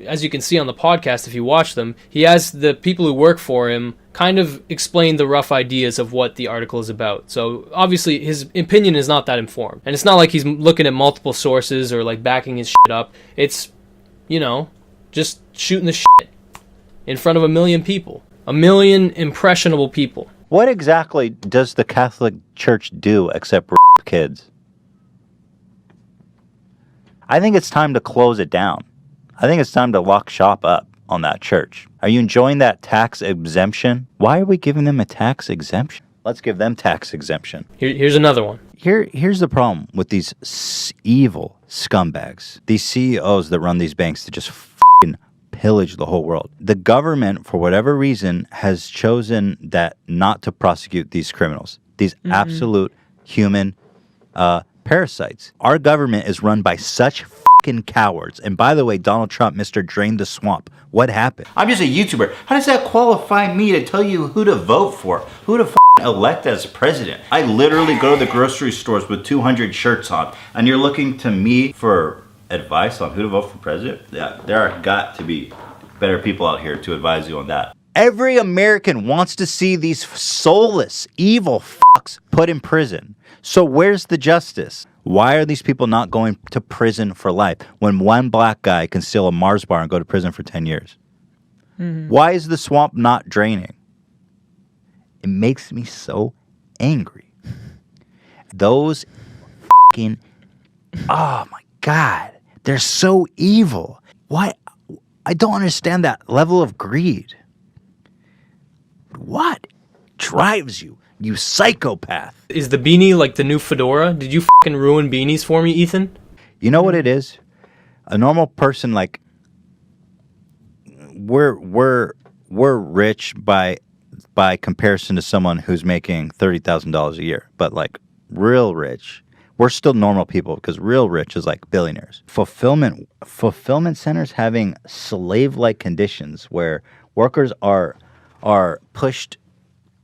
Speaker 2: as you can see on the podcast if you watch them, he has the people who work for him kind of explain the rough ideas of what the article is about. So obviously his opinion is not that informed. And it's not like he's looking at multiple sources or like backing his shit up. It's, just shooting the shit in front of 1 million people. 1 million impressionable people.
Speaker 1: What exactly does the Catholic Church do except rape kids? I think it's time to close it down. I think it's time to lock shop up on that church. Are you enjoying that tax exemption? Why are we giving them a tax exemption? Let's give them tax exemption.
Speaker 2: Here's another one.
Speaker 1: Here's the problem with these evil scumbags. These CEOs that run these banks to just f***ing pillage the whole world. The government, for whatever reason, has chosen that not to prosecute these criminals. These absolute human parasites. Our government is run by such f***ing cowards. And by the way, Donald Trump, Mr. Drain the Swamp. What happened? I'm just a YouTuber. How does that qualify me to tell you who to vote for? Who to elect as president? I literally go to the grocery stores with 200 shirts on. And you're looking to me for advice on who to vote for president? Yeah, there are got to be better people out here to advise you on that. Every American wants to see these soulless, evil fucks put in prison. So where's the justice? Why are these people not going to prison for life when one black guy can steal a Mars bar and go to prison for 10 years? Why is the swamp not draining? It makes me so angry. Those fucking, oh my God, they're so evil. Why? I don't understand that level of greed. What drives you, you psychopath?
Speaker 2: Is the beanie like the new fedora? Did you fucking ruin beanies for me, Ethan?
Speaker 1: You know what it is? A normal person, like, we're rich by comparison to someone who's making $30,000 a year, but like real rich, we're still normal people because real rich is like billionaires. Fulfillment centers having slave-like conditions where workers are pushed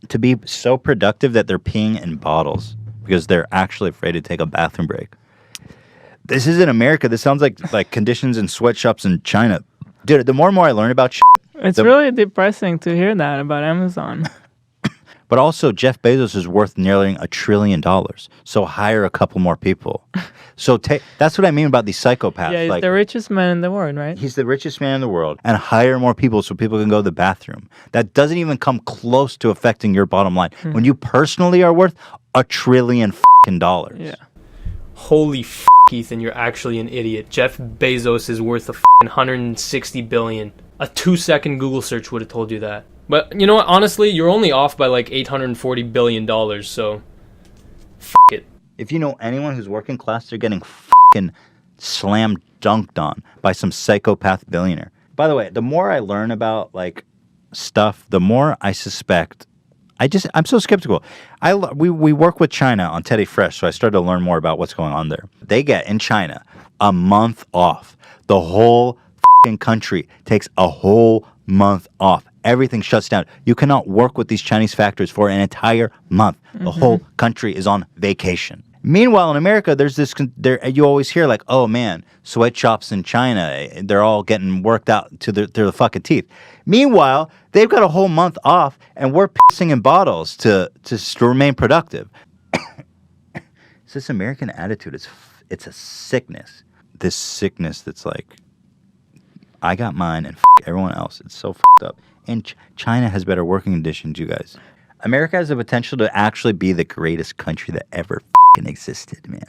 Speaker 1: to be so productive that they're peeing in bottles because they're actually afraid to take a bathroom break. This isn't America. This sounds like conditions in sweatshops in China. Dude, the more and more I learn about shit,
Speaker 6: It's really depressing to hear that about Amazon.
Speaker 1: but also Jeff Bezos is worth nearly $1 trillion. So hire a couple more people. So that's what I mean about these psychopaths.
Speaker 6: Yeah, he's the richest man in the world, right?
Speaker 1: He's the richest man in the world. And hire more people so people can go to the bathroom. That doesn't even come close to affecting your bottom line. When you personally are worth $1 trillion.
Speaker 6: Yeah.
Speaker 2: Holy f***, Ethan, you're actually an idiot. Jeff Bezos is worth $160 billion. A 2-second Google search would have told you that. But you know what? Honestly, you're only off by like $840 billion, so f*** it.
Speaker 1: If you know anyone who's working class, they're getting fucking slam dunked on by some psychopath billionaire. By the way, the more I learn about like stuff, the more I suspect. I'm so skeptical. We work with China on Teddy Fresh, so I started to learn more about what's going on there. They get in China a month off. The whole fucking country takes a whole month off. Everything shuts down. You cannot work with these Chinese factories for an entire month. The whole country is on vacation. Meanwhile, in America, there's this. You always hear like, "Oh man, sweatshops in China, they're all getting worked out to their fucking teeth." Meanwhile, they've got a whole month off, and we're pissing in bottles to remain productive. It's this American attitude. It's a sickness. This sickness that's like, I got mine and everyone else. It's so fucked up. And China has better working conditions, you guys. America has the potential to actually be the greatest country that ever existed, man.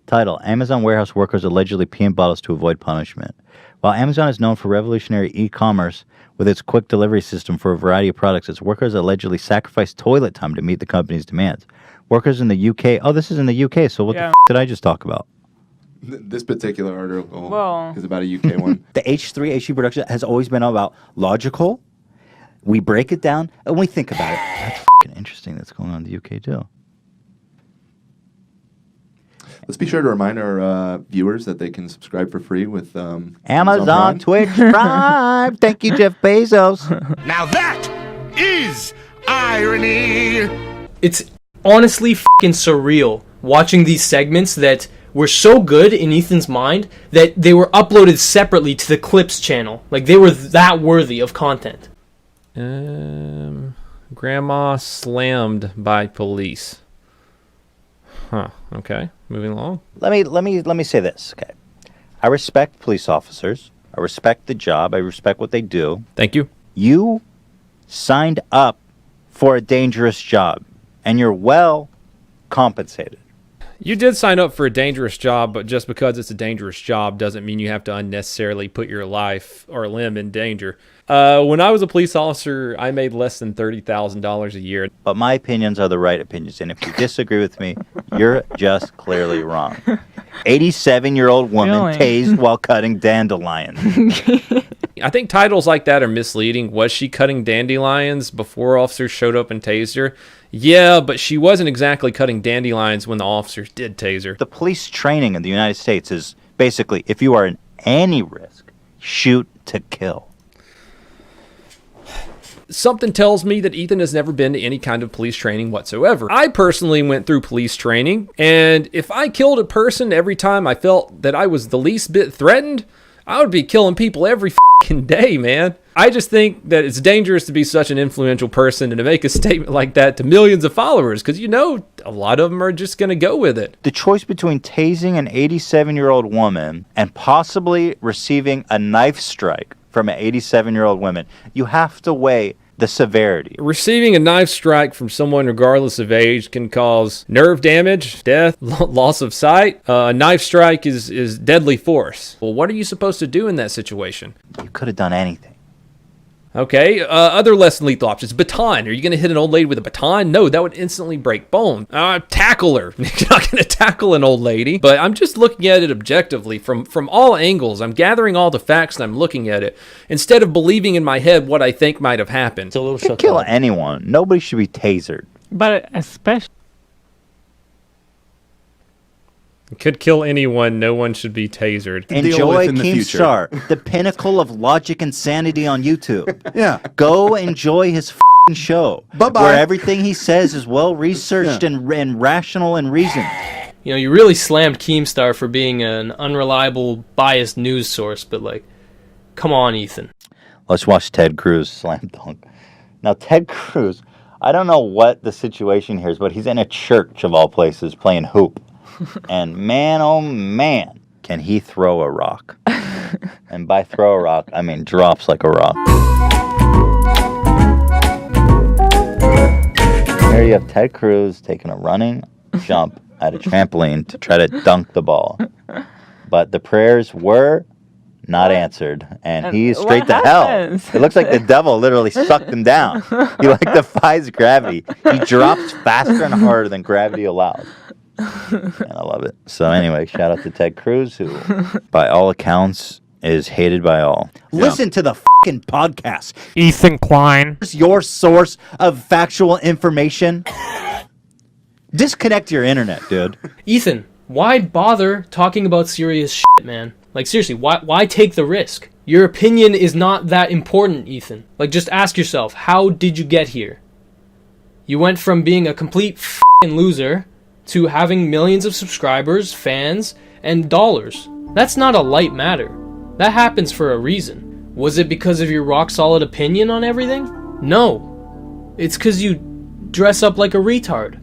Speaker 1: Title: Amazon warehouse workers allegedly pee in bottles to avoid punishment. While Amazon is known for revolutionary e-commerce with its quick delivery system for a variety of products, its workers allegedly sacrifice toilet time to meet the company's demands. Workers in the UK... Oh, this is in the UK, so what the did I just talk about?
Speaker 5: This particular article is about a UK one.
Speaker 1: The h3h3 production has always been about logical. We break it down, and we think about it. That's fucking interesting that's going on in the UK, too.
Speaker 5: Let's be sure to remind our viewers that they can subscribe for free with
Speaker 1: Amazon Twitch Prime. Thank you, Jeff Bezos.
Speaker 10: Now that is irony.
Speaker 2: It's honestly fucking surreal watching these segments that were so good in Ethan's mind that they were uploaded separately to the Clips channel. Like, they were that worthy of content.
Speaker 23: Grandma slammed by police. Huh. Okay. Moving along.
Speaker 1: Let me say this. Okay, I respect police officers. I respect the job. I respect what they do.
Speaker 23: Thank you.
Speaker 1: You signed up for a dangerous job, and you're well compensated.
Speaker 23: You did sign up for a dangerous job, but just because it's a dangerous job doesn't mean you have to unnecessarily put your life or limb in danger. When I was a police officer, I made less than $30,000 a year.
Speaker 1: But my opinions are the right opinions, and if you disagree with me, you're just clearly wrong. 87-year-old woman tased while cutting dandelions.
Speaker 23: I think titles like that are misleading. Was she cutting dandelions before officers showed up and tased her? Yeah, but she wasn't exactly cutting dandelions when the officers did tase her.
Speaker 1: The police training in the United States is basically, if you are in any risk, shoot to kill.
Speaker 23: Something tells me that Ethan has never been to any kind of police training whatsoever. I personally went through police training, and if I killed a person every time I felt that I was the least bit threatened, I would be killing people every fucking day, man. I just think that it's dangerous to be such an influential person and to make a statement like that to millions of followers, because a lot of them are just going to go with it.
Speaker 1: The choice between tasing an 87-year-old woman and possibly receiving a knife strike from an 87-year-old woman, you have to weigh the severity.
Speaker 23: Receiving a knife strike from someone regardless of age can cause nerve damage, death, loss of sight. A knife strike is deadly force. Well, what are you supposed to do in that situation?
Speaker 1: You could have done anything.
Speaker 23: Okay, other less than lethal options. Baton. Are you going to hit an old lady with a baton? No, that would instantly break bone. Tackle her. You're not going to tackle an old lady. But I'm just looking at it objectively from all angles. I'm gathering all the facts and I'm looking at it instead of believing in my head what I think might have happened. It's a little
Speaker 1: You kill anyone. Nobody should be tasered.
Speaker 6: But especially...
Speaker 23: Could kill anyone. No one should be tasered.
Speaker 1: Enjoy Keemstar, the pinnacle of logic and sanity on YouTube.
Speaker 5: Yeah.
Speaker 1: Go enjoy his f***ing show.
Speaker 5: Bye-bye.
Speaker 1: Where everything he says is well researched and rational and reasoned.
Speaker 2: You really slammed Keemstar for being an unreliable, biased news source, but come on, Ethan.
Speaker 1: Let's watch Ted Cruz slam dunk. Now, Ted Cruz, I don't know what the situation here is, but he's in a church of all places playing hoop. And man, oh man, can he throw a rock. And by throw a rock, I mean drops like a rock. Here you have Ted Cruz taking a running jump at a trampoline to try to dunk the ball. But the prayers were not answered, and he's straight to hell. It looks like the devil literally sucked him down. He defies gravity. He drops faster and harder than gravity allows. And I love it. So anyway, shout out to Ted Cruz, who, by all accounts, is hated by all. Yeah. Listen to the fucking podcast.
Speaker 23: Ethan Klein.
Speaker 1: Your source of factual information. Disconnect your internet, dude.
Speaker 2: Ethan, why bother talking about serious shit, man? Seriously, why take the risk? Your opinion is not that important, Ethan. Just ask yourself, how did you get here? You went from being a complete fucking loser to having millions of subscribers, fans, and dollars. That's not a light matter. That happens for a reason. Was it because of your rock-solid opinion on everything? No. It's because you dress up like a retard.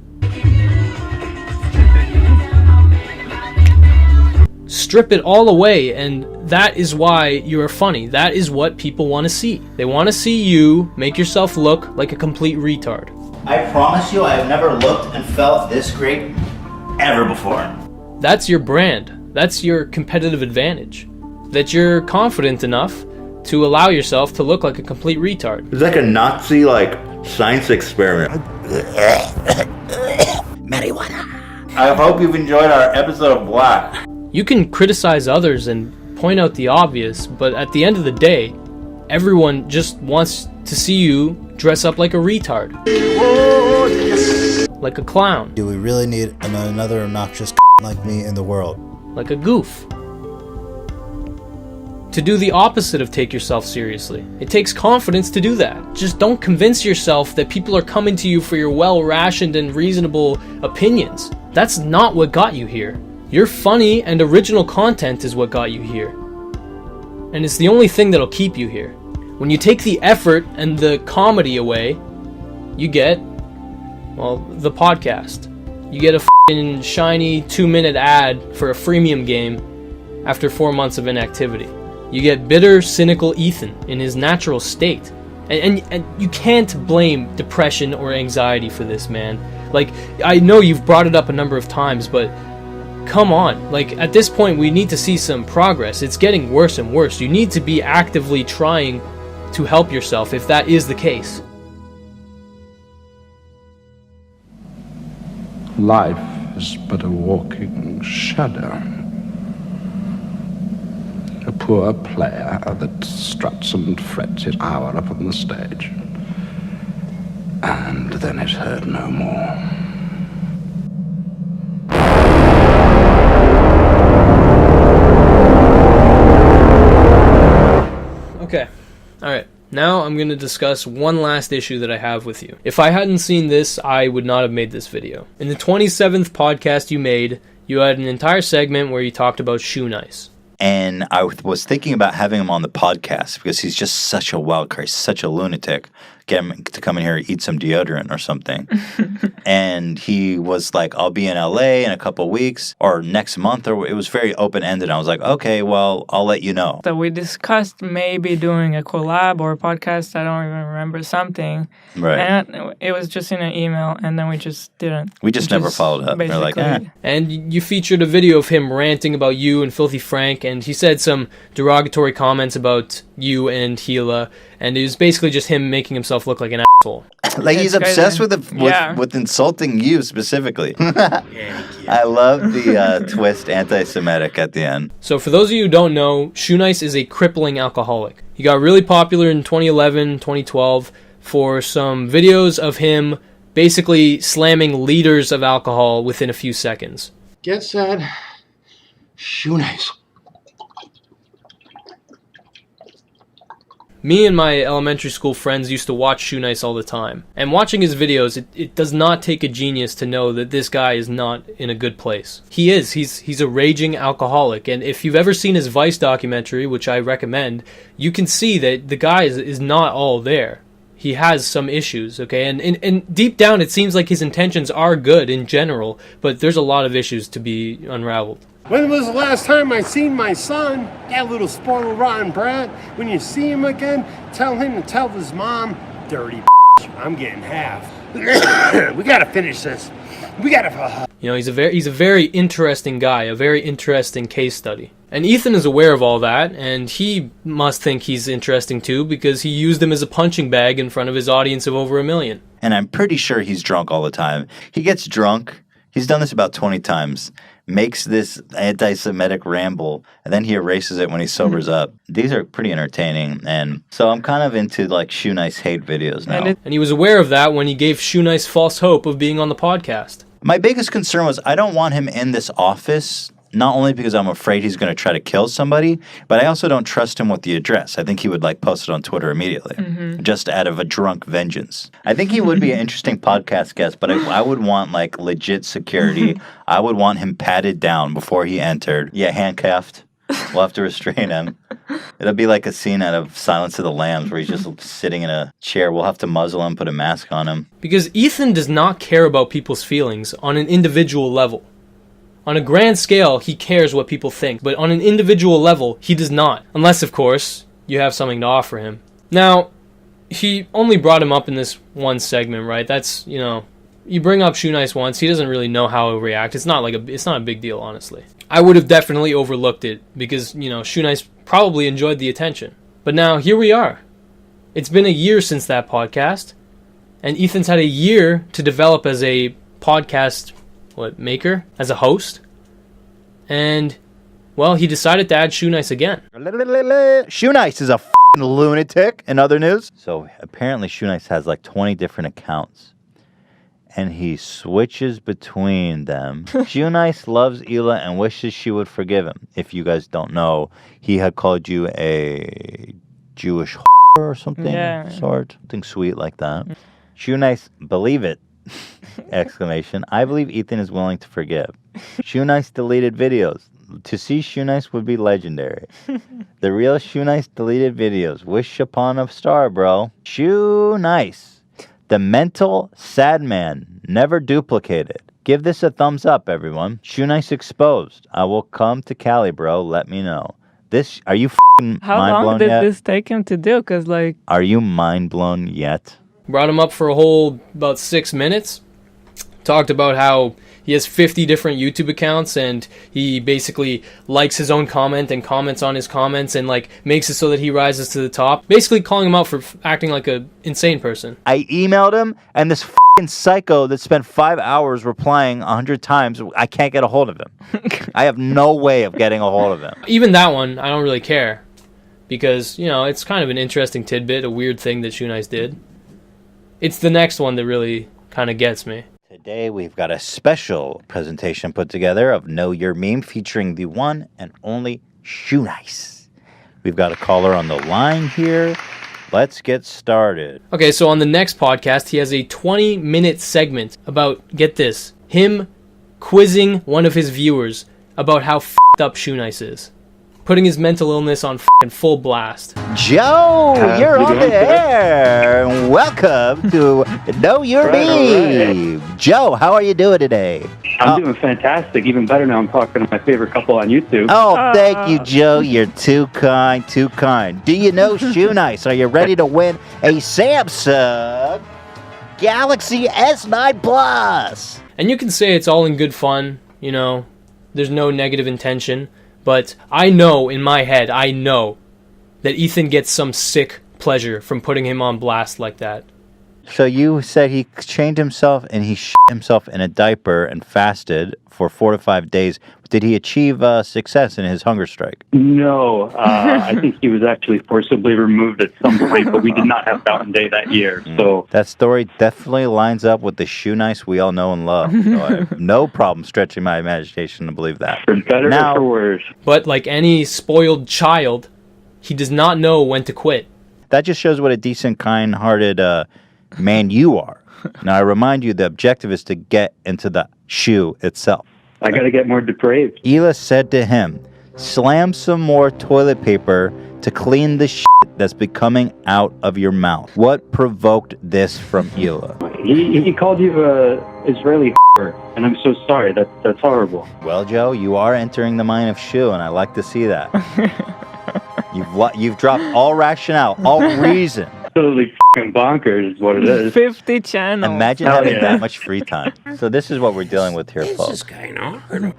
Speaker 2: Strip it all away, and that is why you're funny. That is what people want to see. They want to see you make yourself look like a complete retard.
Speaker 1: I promise you I have never looked and felt this great ever before.
Speaker 2: That's your brand. That's your competitive advantage. That you're confident enough to allow yourself to look like a complete retard.
Speaker 1: It's like a Nazi, science experiment. Marijuana. I hope you've enjoyed our episode of Black.
Speaker 2: You can criticize others and point out the obvious, but at the end of the day, everyone just wants to see you dress up like a retard. Like a clown.
Speaker 9: Do we really need another obnoxious like me in the world?
Speaker 2: Like a goof. To do the opposite of take yourself seriously. It takes confidence to do that. Just don't convince yourself that people are coming to you for your well-rationed and reasonable opinions. That's not what got you here. Your funny and original content is what got you here. And it's the only thing that'll keep you here. When you take the effort and the comedy away, you get, the podcast. You get a f***ing shiny 2-minute ad for a freemium game after 4 months of inactivity. You get bitter, cynical Ethan in his natural state. And you can't blame depression or anxiety for this, man. I know you've brought it up a number of times, but come on. At this point, we need to see some progress. It's getting worse and worse. You need to be actively trying to help yourself if that is the case.
Speaker 12: Life is but a walking shadow. A poor player that struts and frets his hour upon the stage. And then is heard no more.
Speaker 2: Okay. Alright. Now I'm going to discuss one last issue that I have with you. If I hadn't seen this, I would not have made this video. In the 27th podcast you made, you had an entire segment where you talked about Shoenice.
Speaker 1: And I was thinking about having him on the podcast because he's just such a wild card, such a lunatic. Get him to come in here and eat some deodorant or something. And he was like, I'll be in LA in a couple of weeks or next month. Or it was very open-ended. I was like, okay, well, I'll let you know.
Speaker 6: So we discussed maybe doing a collab or a podcast. I don't even remember something.
Speaker 1: Right.
Speaker 6: And it was just in an email, and then we just didn't.
Speaker 1: We just never followed up. We're like,
Speaker 2: And you featured a video of him ranting about you and Filthy Frank, and he said some derogatory comments about you and Gila, and it was basically just him making himself look like an asshole.
Speaker 1: Like he's obsessed with insulting you specifically. I love the twist anti-Semitic at the end.
Speaker 2: So for those of you who don't know, Shoenice is a crippling alcoholic. He got really popular in 2011, 2012 for some videos of him basically slamming liters of alcohol within a few seconds.
Speaker 15: Get set. Shoenice.
Speaker 2: Me and my elementary school friends used to watch Shoenice all the time. And watching his videos, it does not take a genius to know that this guy is not in a good place. He is. He's a raging alcoholic. And if you've ever seen his Vice documentary, which I recommend, you can see that the guy is not all there. He has some issues, okay? And deep down, it seems like his intentions are good in general, but there's a lot of issues to be unraveled.
Speaker 17: When was the last time I seen my son? That little spoiled rotten brat. When you see him again, tell him to tell his mom, dirty I'm getting half. We gotta finish this. We gotta...
Speaker 2: You know, he's a very interesting guy, a very interesting case study. And Ethan is aware of all that, and he must think he's interesting too, because he used him as a punching bag in front of his audience of over 1 million.
Speaker 1: And I'm pretty sure he's drunk all the time. He gets drunk. He's done this about 20 times. Makes this anti-Semitic ramble, and then he erases it when he sobers up. These are pretty entertaining, and so I'm kind of into like Shoenice hate videos now.
Speaker 2: And he was aware of that when he gave Shoenice false hope of being on the podcast.
Speaker 1: My biggest concern was I don't want him in this office, not only because I'm afraid he's going to try to kill somebody, but I also don't trust him with the address. I think he would like post it on Twitter immediately, just out of a drunk vengeance. I think he would be an interesting podcast guest, but I would want like legit security. I would want him patted down before he entered. Yeah, handcuffed. We'll have to restrain him. It'll be like a scene out of Silence of the Lambs where he's just sitting in a chair. We'll have to muzzle him, put a mask on him.
Speaker 2: Because Ethan does not care about people's feelings on an individual level. On a grand scale, he cares what people think, but on an individual level, he does not. Unless, of course, you have something to offer him. Now, he only brought him up in this one segment, right? That's, you know, you bring up Shoenice once, he doesn't really know how he'll react. It's not a big deal, honestly. I would have definitely overlooked it because, you know, Shoenice probably enjoyed the attention. But now, here we are. It's been a year since that podcast, and Ethan's had a year to develop as a podcast maker, as a host, and well, he decided to add Shoenice again.
Speaker 1: Shoenice is a f***ing lunatic. In other news, so apparently Shoenice has like 20 different accounts, and he switches between them. Shoenice loves Hila and wishes she would forgive him. If you guys don't know, he had called you a Jewish or something, something sweet like that. Shoenice, believe it. Exclamation. I believe Ethan is willing to forgive. Shoenice deleted videos. To see Shoenice would be legendary. The real Shoenice deleted videos. Wish upon a star, bro. Shoenice. The mental sad man. Never duplicated. Give this a thumbs up, everyone. Shoenice exposed. I will come to Cali, bro. Let me know. This, are you f***ing
Speaker 6: How
Speaker 1: mind
Speaker 6: long
Speaker 1: blown
Speaker 6: did
Speaker 1: yet?
Speaker 6: this take him to do? Because, like...
Speaker 1: Are you mind blown yet?
Speaker 2: Brought him up for a whole about 6 minutes. Talked about how he has 50 different YouTube accounts and he basically likes his own comment and comments on his comments and like makes it so that he rises to the top. Basically calling him out for acting like a insane person.
Speaker 1: I emailed him and this f***ing psycho that spent 5 hours replying 100 times, I can't get a hold of him. I have no way of getting a hold of him.
Speaker 2: Even that one, I don't really care. Because, you know, it's kind of an interesting tidbit, a weird thing that Shoenice did. It's the next one that really kind of gets me.
Speaker 1: Today we've got a special presentation put together of Know Your Meme featuring the one and only Shoenice. We've got a caller on the line here. Let's get started.
Speaker 2: Okay, so on the next podcast, he has a 20-minute segment about, get this, him quizzing one of his viewers about how f***ed up Shoenice is. putting his mental illness on f***ing full blast.
Speaker 1: Joe, you're on the air. Welcome to Know Your Meme. Joe, how are you doing today?
Speaker 14: I'm doing fantastic. Even better now. I'm talking to my favorite couple on YouTube.
Speaker 1: Oh, thank you, Joe. You're too kind, too kind. Do you know Shoenice? Are you ready to win a Samsung Galaxy S9 Plus?
Speaker 2: And you can say it's all in good fun, you know, there's no negative intention, but I know in my head, I know that Ethan gets some sick pleasure from putting him on blast like that.
Speaker 1: So you said he chained himself and he shit himself in a diaper and fasted for 4 to 5 days. Did he achieve success in his hunger strike?
Speaker 14: No, I think he was actually forcibly removed at some point, but we did not have Fountain Day that year. So
Speaker 1: that story definitely lines up with the Shoenice we all know and love. So I have no problem stretching my imagination to believe that.
Speaker 14: For better or for worse.
Speaker 2: But like any spoiled child, he does not know when to quit.
Speaker 1: That just shows what a decent, kind-hearted man you are. Now, I remind you, the objective is to get into the shoe itself.
Speaker 14: I got to get more depraved.
Speaker 1: Hila said to him, slam some more toilet paper to clean the shit that's becoming out of your mouth. What provoked this from Hila?
Speaker 14: He called you Israeli and I'm so sorry. That's horrible.
Speaker 1: Well, Joe, you are entering the mind of shoe, and I like to see that. You've dropped all rationale, all reason.
Speaker 14: Totally f***ing bonkers is what it is.
Speaker 6: 50 channels.
Speaker 1: Imagine having that much free time. So this is what we're dealing with here, folks.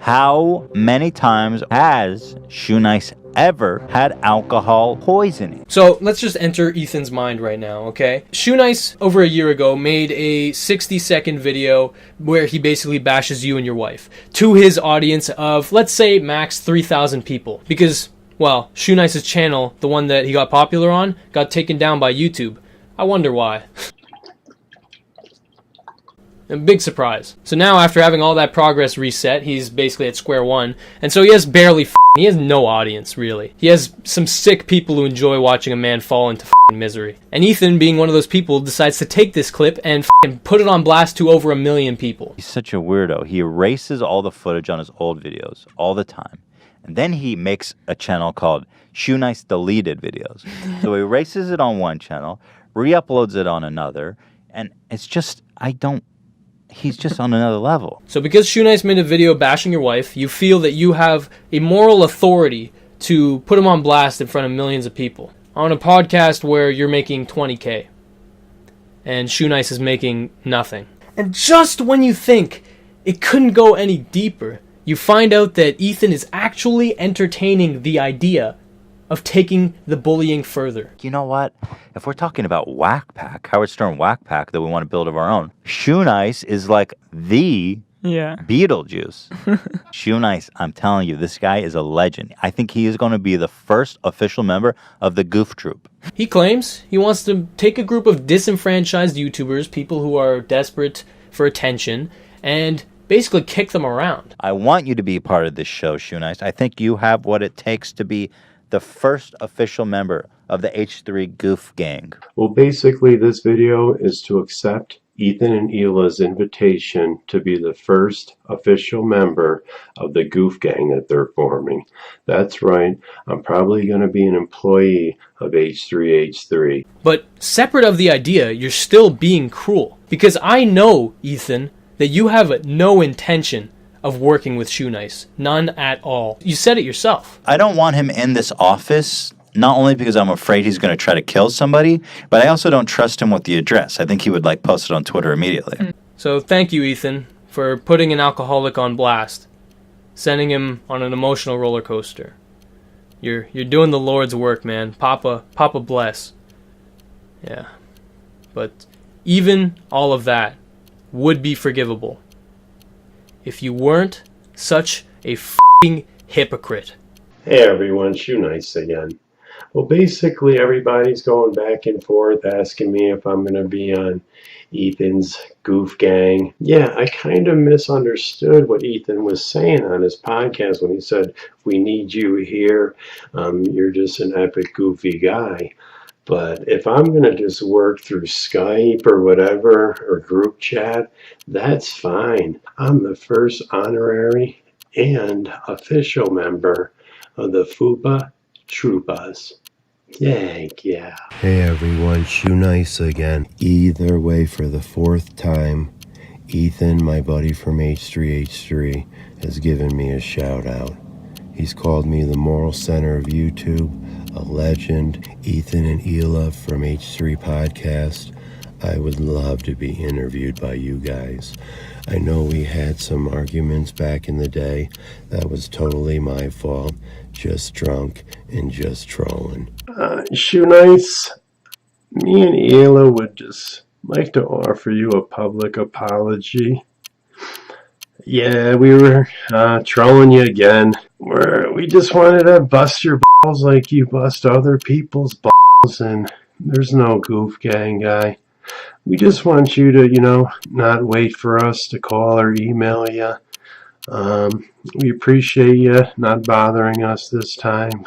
Speaker 1: How many times has Shoenice ever had alcohol poisoning?
Speaker 2: So let's just enter Ethan's mind right now, okay? Shoenice, over a year ago, made a 60-second video where he basically bashes you and your wife to his audience of, let's say, max 3,000 people. Because, well, Shoenice's channel, the one that he got popular on, got taken down by YouTube. I wonder why. A big surprise. So now, after having all that progress reset, he's basically at square one. And so he has barely he has no audience, really. He has some sick people who enjoy watching a man fall into misery. And Ethan, being one of those people, decides to take this clip and put it on blast to over 1 million people.
Speaker 1: He's such a weirdo. He erases all the footage on his old videos all the time. And then he makes a channel called Shoenice Deleted Videos. So he erases it on one channel, re-uploads it on another, and it's just, he's just on another level.
Speaker 2: So because Shoenice made a video bashing your wife, you feel that you have a moral authority to put him on blast in front of millions of people. On a podcast where you're making 20K. And Shoenice is making nothing. And just when you think it couldn't go any deeper, you find out that Ethan is actually entertaining the idea of taking the bullying further.
Speaker 1: You know what? If we're talking about Whack Pack, Howard Stern Whack Pack that we want to build of our own, Shoenice is like the Beetlejuice. Shoenice, I'm telling you, this guy is a legend. I think he is going to be the first official member of the Goof Troop.
Speaker 2: He claims he wants to take a group of disenfranchised YouTubers, people who are desperate for attention, and basically kick them around.
Speaker 1: I want you to be part of this show, Shoenice. I think you have what it takes to be the first official member of the H3 Goof gang.
Speaker 18: Well, basically, this video is to accept Ethan and Hila's invitation to be the first official member of the Goof gang that they're forming. That's right, I'm probably going to be an employee of H3H3.
Speaker 2: But separate of the idea, you're still being cruel. Because I know, Ethan, that you have no intention of working with Shoenice. None at all. You said it yourself.
Speaker 1: I don't want him in this office, not only because I'm afraid he's going to try to kill somebody, but I also don't trust him with the address. I think he would post it on Twitter immediately.
Speaker 2: So thank you, Ethan, for putting an alcoholic on blast, sending him on an emotional roller coaster. You're doing the Lord's work, man. Papa bless. Yeah. But even all of that would be forgivable if you weren't such a f***ing hypocrite.
Speaker 18: Hey everyone, Shoenice again. Well, basically everybody's going back and forth asking me if I'm going to be on Ethan's Goof gang. Yeah, I kind of misunderstood what Ethan was saying on his podcast when he said, we need you here. You're just an epic goofy guy. But if I'm going to just work through Skype or whatever, or group chat, that's fine. I'm the first honorary and official member of the Fupa Troopas. Thank ya.
Speaker 11: Hey everyone, Shoenice again. Either way, for the 4th time, Ethan, my buddy from h3h3, has given me a shout out. He's called me the moral center of YouTube, a legend. Ethan and Hila from H3 Podcast. I would love to be interviewed by you guys. I know we had some arguments back in the day. That was totally my fault. Just drunk and just trolling.
Speaker 18: Shoenice, me and Hila would just like to offer you a public apology. Yeah, we were trolling you again. We just wanted to bust your balls like you bust other people's balls, and there's no Goof Gang guy. We just want you to, not wait for us to call or email you. We appreciate you not bothering us this time.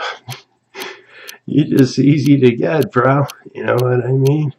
Speaker 18: You're just easy to get, bro. You know what I mean?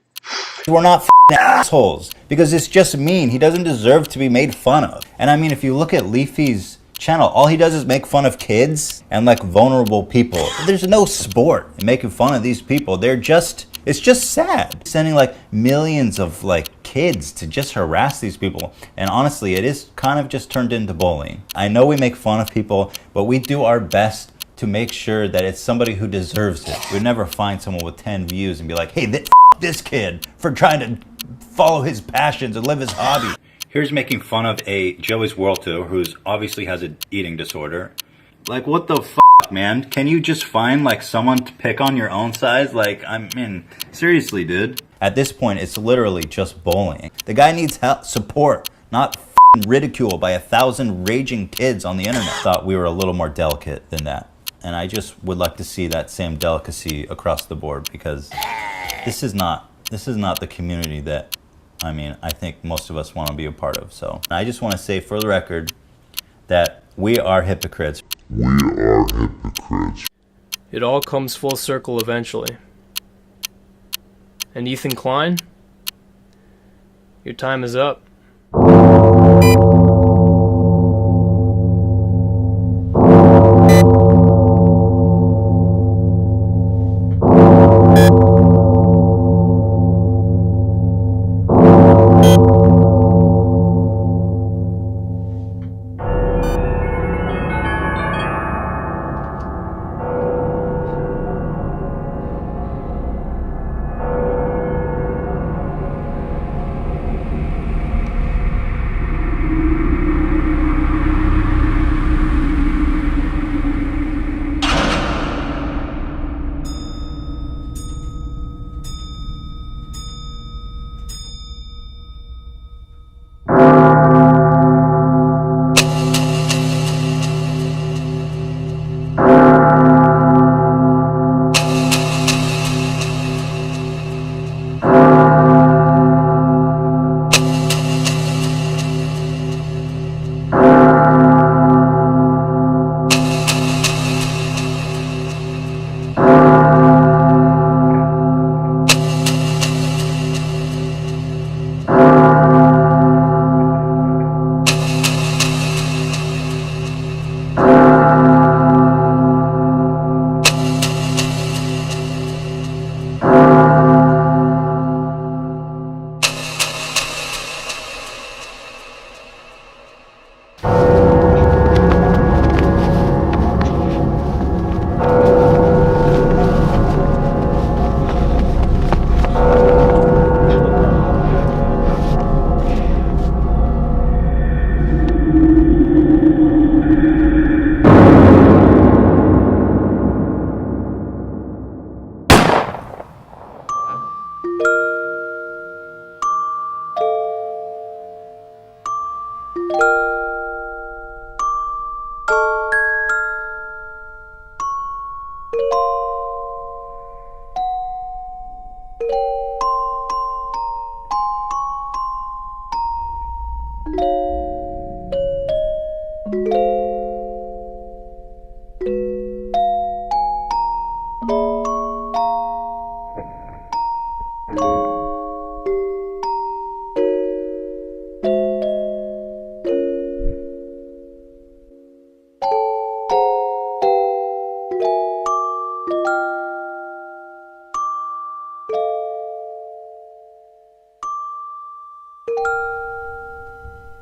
Speaker 1: We're not assholes, because it's just mean. He doesn't deserve to be made fun of. And I mean, if you look at Leafy's channel, all he does is make fun of kids and like vulnerable people. There's no sport in making fun of these people. It's just sad. Sending like millions of like kids to just harass these people. And honestly, it is kind of just turned into bullying. I know we make fun of people, but we do our best to make sure that it's somebody who deserves it. We'd never find someone with 10 views and be like, hey, this kid for trying to follow his passions and live his hobby. Here's making fun of a Joey's World Tour who's obviously has an eating disorder. Like, what the fuck, man? Can you just find like someone to pick on your own size? Like, I mean, seriously, dude. At this point, it's literally just bullying. The guy needs help, support, not ridicule by 1,000 raging kids on the internet. Thought we were a little more delicate than that. And I just would like to see that same delicacy across the board, because this is not the community that, I mean, I think most of us want to be a part of. So I just want to say for the record that we are hypocrites. We are hypocrites.
Speaker 2: It all comes full circle eventually. And Ethan Klein, your time is up.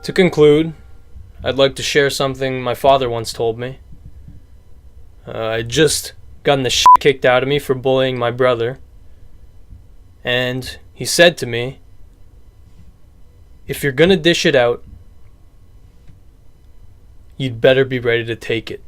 Speaker 2: To conclude, I'd like to share something my father once told me. I'd just gotten the shit kicked out of me for bullying my brother. And he said to me, if you're gonna dish it out, you'd better be ready to take it.